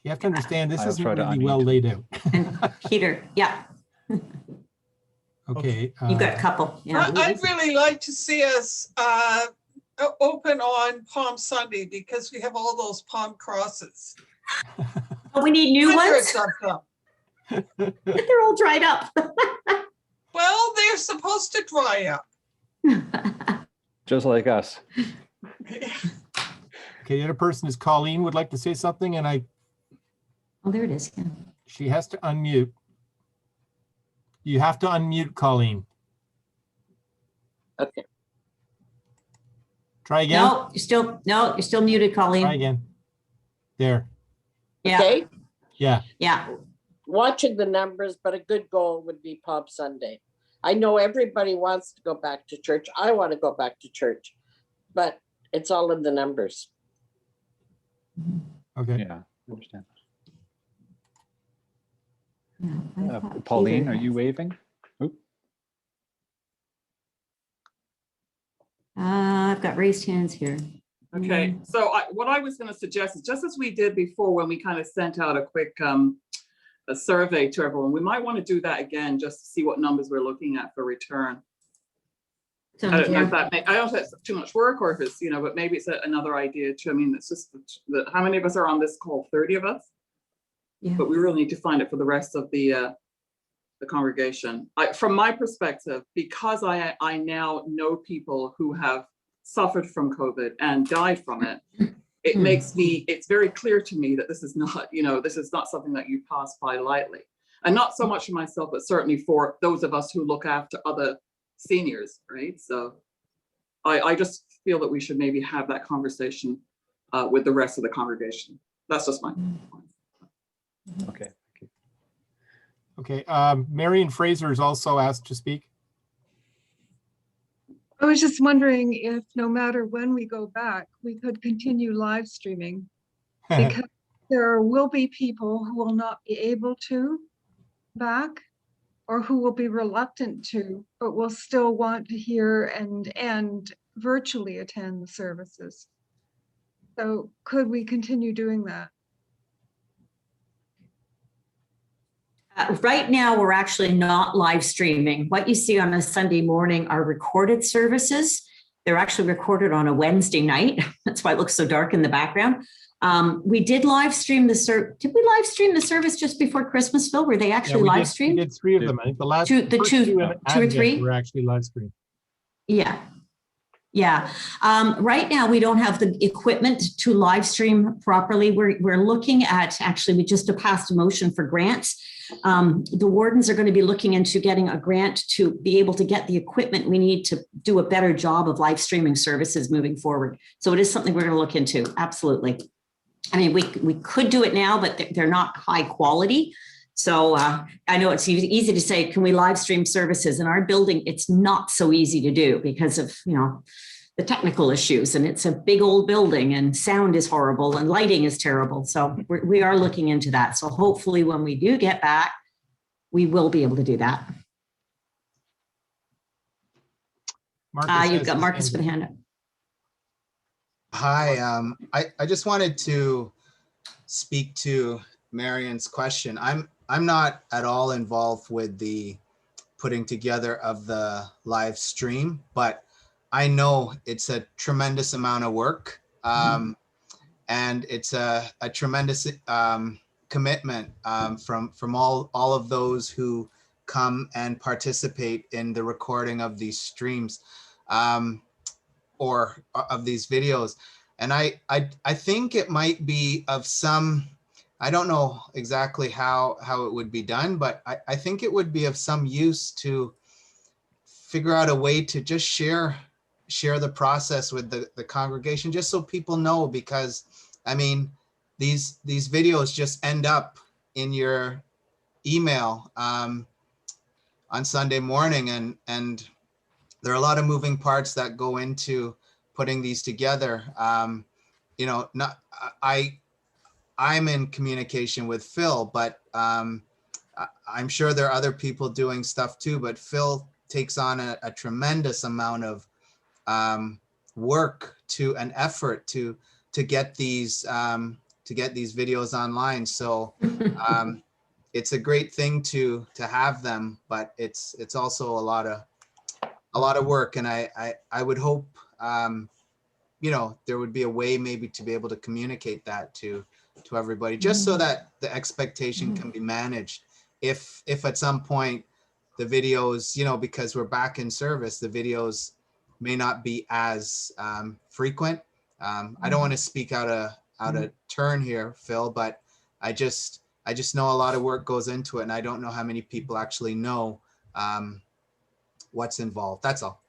You have to understand, this I'll isn't try to really unmute. well laid out. And Peter, yeah. Okay. You've got a couple. Yeah. I'd really like to see us open on Palm Sunday, because we have all those palm crosses. But we need new Hundreds ones. of them. They're all dried up. Well, they're supposed to dry up. Just like us. Okay, the other person is Colleen, would like to say something, and Oh, there it is. Yeah. she has to unmute. You have to unmute, Colleen. Okay. Try again. No, you're still muted, Colleen. Try again. There. Yeah. Okay. Yeah. Yeah. Watching the numbers, but a good goal would be Palm Sunday. I know everybody wants to go back to church. I want to go back to church, but It's all in the numbers. Okay. Yeah, I understand. Yeah, I thought Pauline, Peter are you has- waving? Oop. I've got raised hands here. Okay, so what I was going to suggest is just as we did before when we kind of sent out a quick a survey to everyone, we might want to do that again just to see what numbers we're looking at for return. I don't know if that I don't know if it's too much work or if it's, you know, but maybe it's another idea too. I mean, it's just how many of us are on this call? 30 of us? Yeah. But we really need to find it for the rest of the congregation. From my perspective, because I now know people who have suffered from COVID and died from it, it makes me, it's very clear to me that this is not, you know, this is not something that you pass by lightly. And not so much for myself, but certainly for those of us who look after other seniors, right? So I just feel that we should maybe have that conversation with the rest of the congregation. That's just my point. Okay. Okay. Marion Fraser is also asked to speak. I was just wondering if no matter when we go back, we could continue live streaming because there will be people who will not be able to back or who will be reluctant to, but will still want to hear and virtually attend the services. So could we continue doing that? Right now, we're actually not live streaming. What you see on a Sunday morning are recorded services. They're actually recorded on a Wednesday night. That's why it looks so dark in the background. We did live stream the Did we live stream the service just before Christmas, Phil? Were they actually live streamed? We did 3 of them. I think the last two or three were actually live streamed. Yeah. Yeah. Right now, we don't have the equipment to live stream properly. We're looking at, actually, we just passed a motion for grants. The wardens are going to be looking into getting a grant to be able to get the equipment we need to do a better job of live streaming services moving forward. So it is something we're going to look into. Absolutely. I mean, we could do it now, but they're not high quality. So I know it's easy to say, can we live stream services? In our building, it's not so easy to do because of, you know, the technical issues, and it's a big old building and sound is horrible and lighting is terrible. So we are looking into that. So hopefully when we do get back, we will be able to do that. You've got Marcus with a hand up. Hi, I just wanted to speak to Marion's question. I'm not at all involved with the putting together of the live stream, but I know it's a tremendous amount of work, and it's a tremendous commitment from all of those who come and participate in the recording of these streams or of these videos. And I think it might be of some, I don't know exactly how it would be done, but I think it would be of some use to figure out a way to just share the process with the congregation, just so people know, because I mean, these videos just end up in your email on Sunday morning, and there are a lot of moving parts that go into putting these together. You know, I'm in communication with Phil, but I'm sure there are other people doing stuff too, but Phil takes on a tremendous amount of work to an effort to get these videos online. So it's a great thing to have them, but it's also a lot of work. And I would hope you know, there would be a way maybe to be able to communicate that to everybody, just so that the expectation can be managed. If at some point the videos, you know, because we're back in service, the videos may not be as frequent. I don't want to speak out of turn here, Phil, but I just know a lot of work goes into it, and I don't know how many people actually know what's involved. That's all.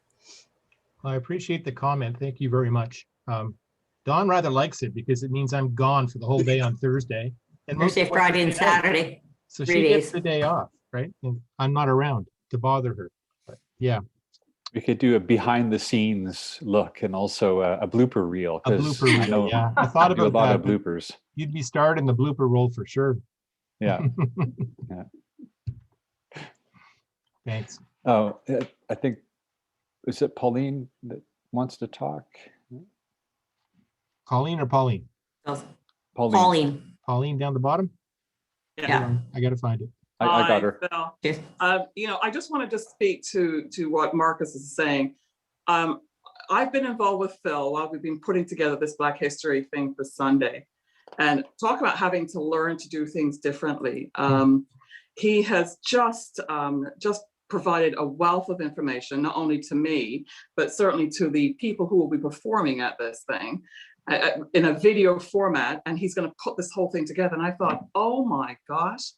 I appreciate the comment. Thank you very much. Dawn rather likes it because it means I'm gone for the whole day on Thursday. And Thursday, Friday, and Saturday. So 3 she days. gets the day off, right? And I'm not around to bother her. But yeah. We could do a behind the scenes look and also a blooper reel. A 'cause blooper I reel, know yeah. I thought you do about a lot that, of but bloopers. you'd be starred in the blooper roll for sure. Yeah. Yeah. Thanks. Oh, I think, is it Pauline that wants to talk? Colleen or Pauline? Pauline. Pauline down the bottom? Yeah. I got to find it. I got her. Phil. You know, I just want to just speak to what Marcus is saying. I've been involved with Phil while we've been putting together this Black History thing for Sunday, and talk about having to learn to do things differently. He has just provided a wealth of information, not only to me, but certainly to the people who will be performing at this thing in a video format. And he's going to put this whole thing together. And I thought, oh my gosh,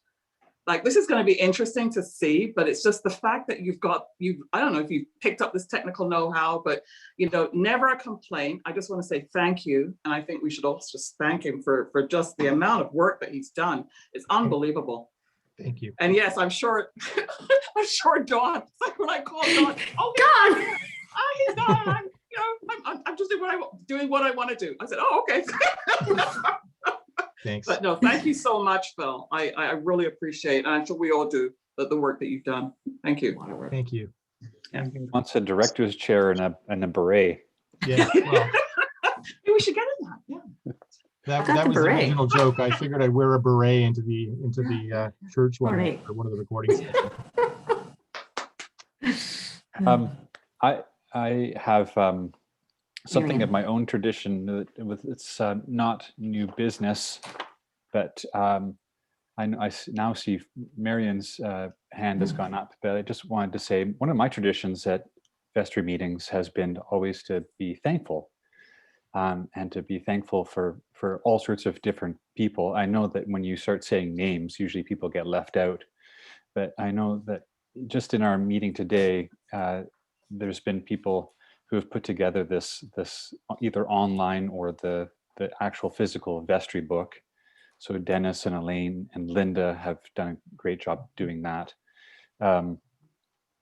like this is going to be interesting to see, but it's just the fact that I don't know if you've picked up this technical know-how, but you know, never a complaint. I just want to say thank you. And I think we should also just thank him for just the amount of work that he's done. It's unbelievable. Thank you. And yes, I'm sure Dawn, it's like when I call Dawn, oh, Dawn! He's done. I'm just doing what I want to do. I said, oh, okay. Thanks. But no, thank you so much, Phil. I really appreciate, and I'm sure we all do, the work that you've done. Thank you. Thank you. Yeah. Wants a director's chair and a beret. Yeah. Well, maybe we should get in that. Yeah. That was the original joke. I figured I'd wear a beret into the church one Right. for one of the recordings. I have something of my own tradition. It's not new business, but I now see Marion's hand has gone up. But I just wanted to say one of my traditions at vestry meetings has been always to be thankful. And to be thankful for all sorts of different people. I know that when you start saying names, usually people get left out. But I know that just in our meeting today, there's been people who have put together this either online or the actual physical vestry book. So Dennis and Elaine and Linda have done a great job doing that.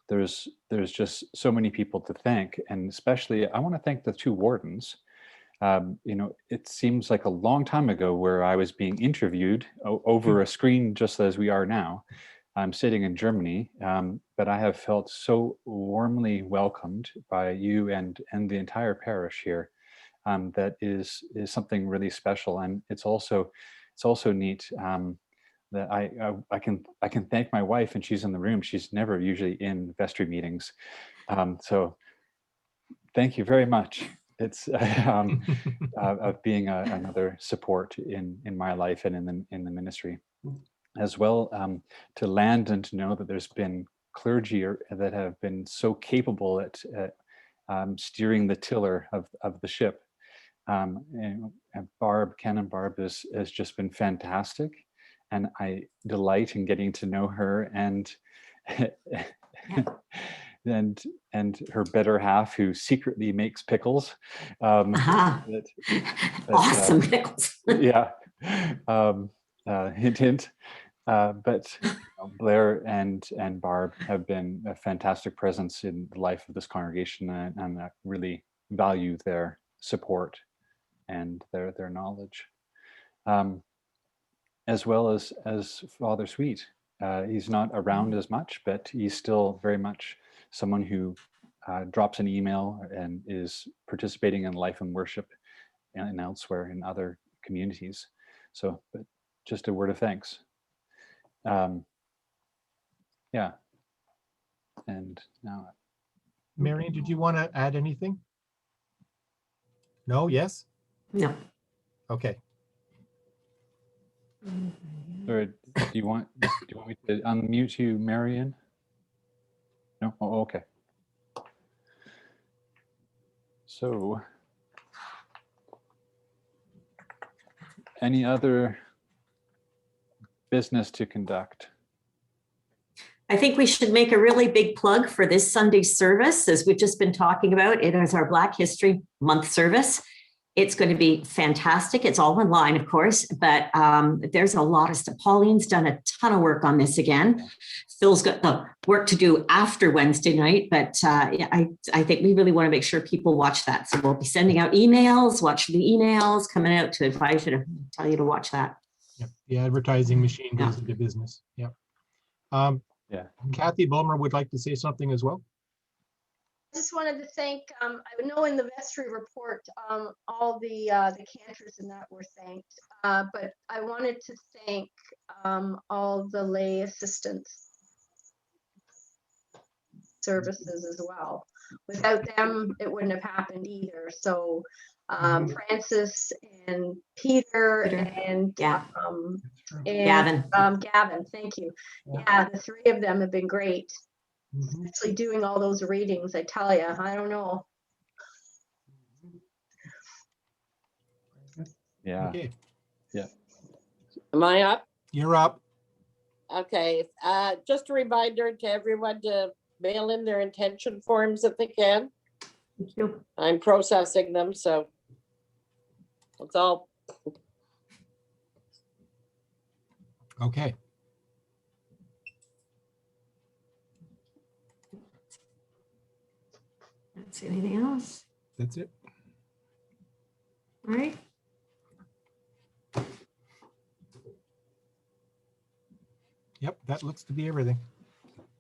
There's just so many people to thank, and especially I want to thank the two wardens. It seems like a long time ago where I was being interviewed over a screen, just as we are now. I'm sitting in Germany, but I have felt so warmly welcomed by you and the entire parish here. That is something really special, and it's also neat that I can thank my wife, and she's in the room. She's never usually in vestry meetings, so thank you very much. It's of being another support in my life and in the ministry, as well to land and to know that there's been clergy that have been so capable at steering the tiller of the ship. And Canon Barb has just been fantastic, and I delight in getting to know her and and her better half, who secretly makes pickles. Awesome pickles. Yeah. Hint, hint. But Blair and Barb have been a fantastic presence in the life of this congregation, and I really value their support and their knowledge, as well as Father Sweet. He's not around as much, but he's still very much someone who drops an email and is participating in life and worship and elsewhere in other communities. So, but just a word of thanks. Yeah. And now, Marion, did you want to add anything? No? Yes? No. Okay. Or do you want me to unmute you, Marion? No? Oh, okay. So, any other business to conduct? I think we should make a really big plug for this Sunday's service, as we've just been talking about. It is our Black History Month service. It's going to be fantastic. It's all online, of course, but there's a lot of stuff. Pauline's done a ton of work on this again. Phil's got the work to do after Wednesday night, but yeah, I think we really want to make sure people watch that. So we'll be sending out emails, watch the emails coming out to advise you to tell you to watch that. Yep. The advertising machine goes into business. Yep. Yeah. Kathy Bulmer would like to say something as well. I just wanted to thank, I know in the vestry report, all the cantors and that were thanked, but I wanted to thank all the lay assistants services as well. Without them, it wouldn't have happened either. So Francis and Peter and Gavin, thank you. Yeah, the three of them have been great. Actually doing all those readings, I tell you, I don't know. Yeah. Okay. Yeah. Am I up? You're up. Okay, just a reminder to everyone to mail in their intention forms if they can. Thank you. I'm processing them, so that's all. Okay. Don't see anything else. That's it. All right. Yep, that looks to be everything.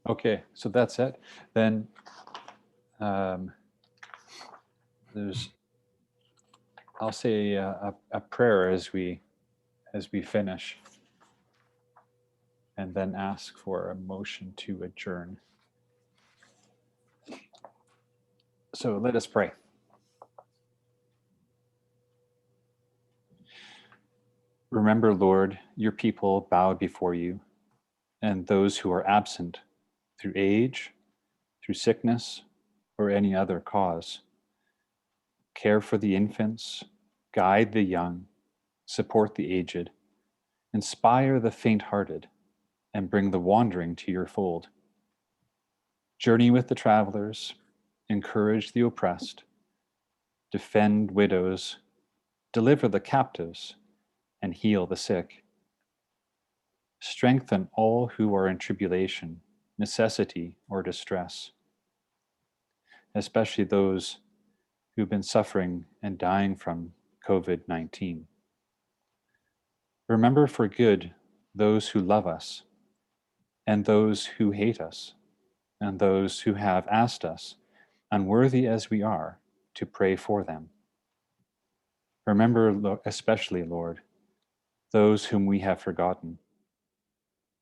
Okay, so that's it. Then there's, I'll say a prayer as we finish, and then ask for a motion to adjourn. So let us pray. Remember, Lord, your people bowed before you, and those who are absent through age, through sickness, or any other cause. Care for the infants, guide the young, support the aged, inspire the faint-hearted, and bring the wandering to your fold. Journey with the travelers, encourage the oppressed, defend widows, deliver the captives, and heal the sick. Strengthen all who are in tribulation, necessity, or distress, especially those who've been suffering and dying from COVID-19. Remember for good those who love us, and those who hate us, and those who have asked us, unworthy as we are, to pray for them. Remember especially, Lord, those whom we have forgotten.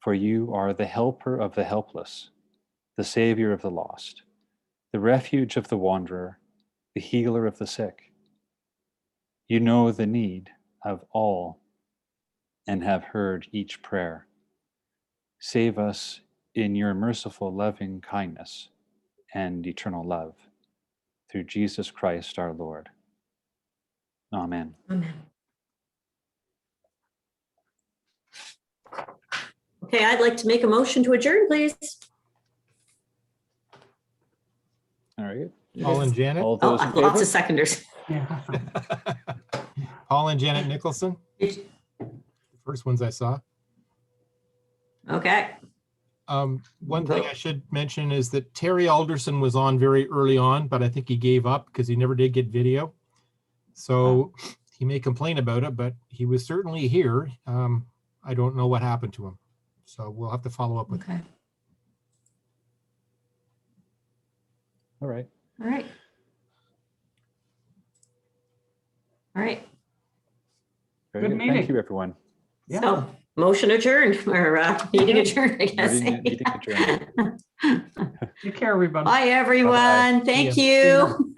For you are the helper of the helpless, the savior of the lost, the refuge of the wanderer, the healer of the sick. You know the need of all and have heard each prayer. Save us in your merciful loving kindness and eternal love. Through Jesus Christ our Lord. Amen. Amen. Okay, I'd like to make a motion to adjourn, please. All right. Paul and Janet. All Oh, those in lots favor? of seconders. Paul and Janet Nicholson. The first ones I saw. Okay. One thing I should mention is that Terry Alderson was on very early on, but I think he gave up because he never did get video. So he may complain about it, but he was certainly here. I don't know what happened to him. So we'll have to follow up with him. All right. All right. All right. Very Good Thank meeting. you, everyone. Yeah. So motion adjourned or meeting adjourned, I guess. Meeting adjourned. Take care, everybody. Bye, everyone. Bye-bye. Thank See you.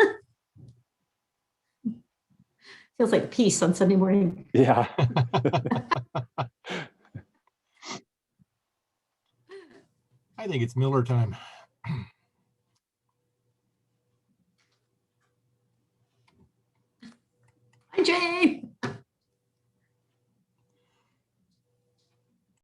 Feels like peace on Sunday morning. Yeah. I think it's Miller time.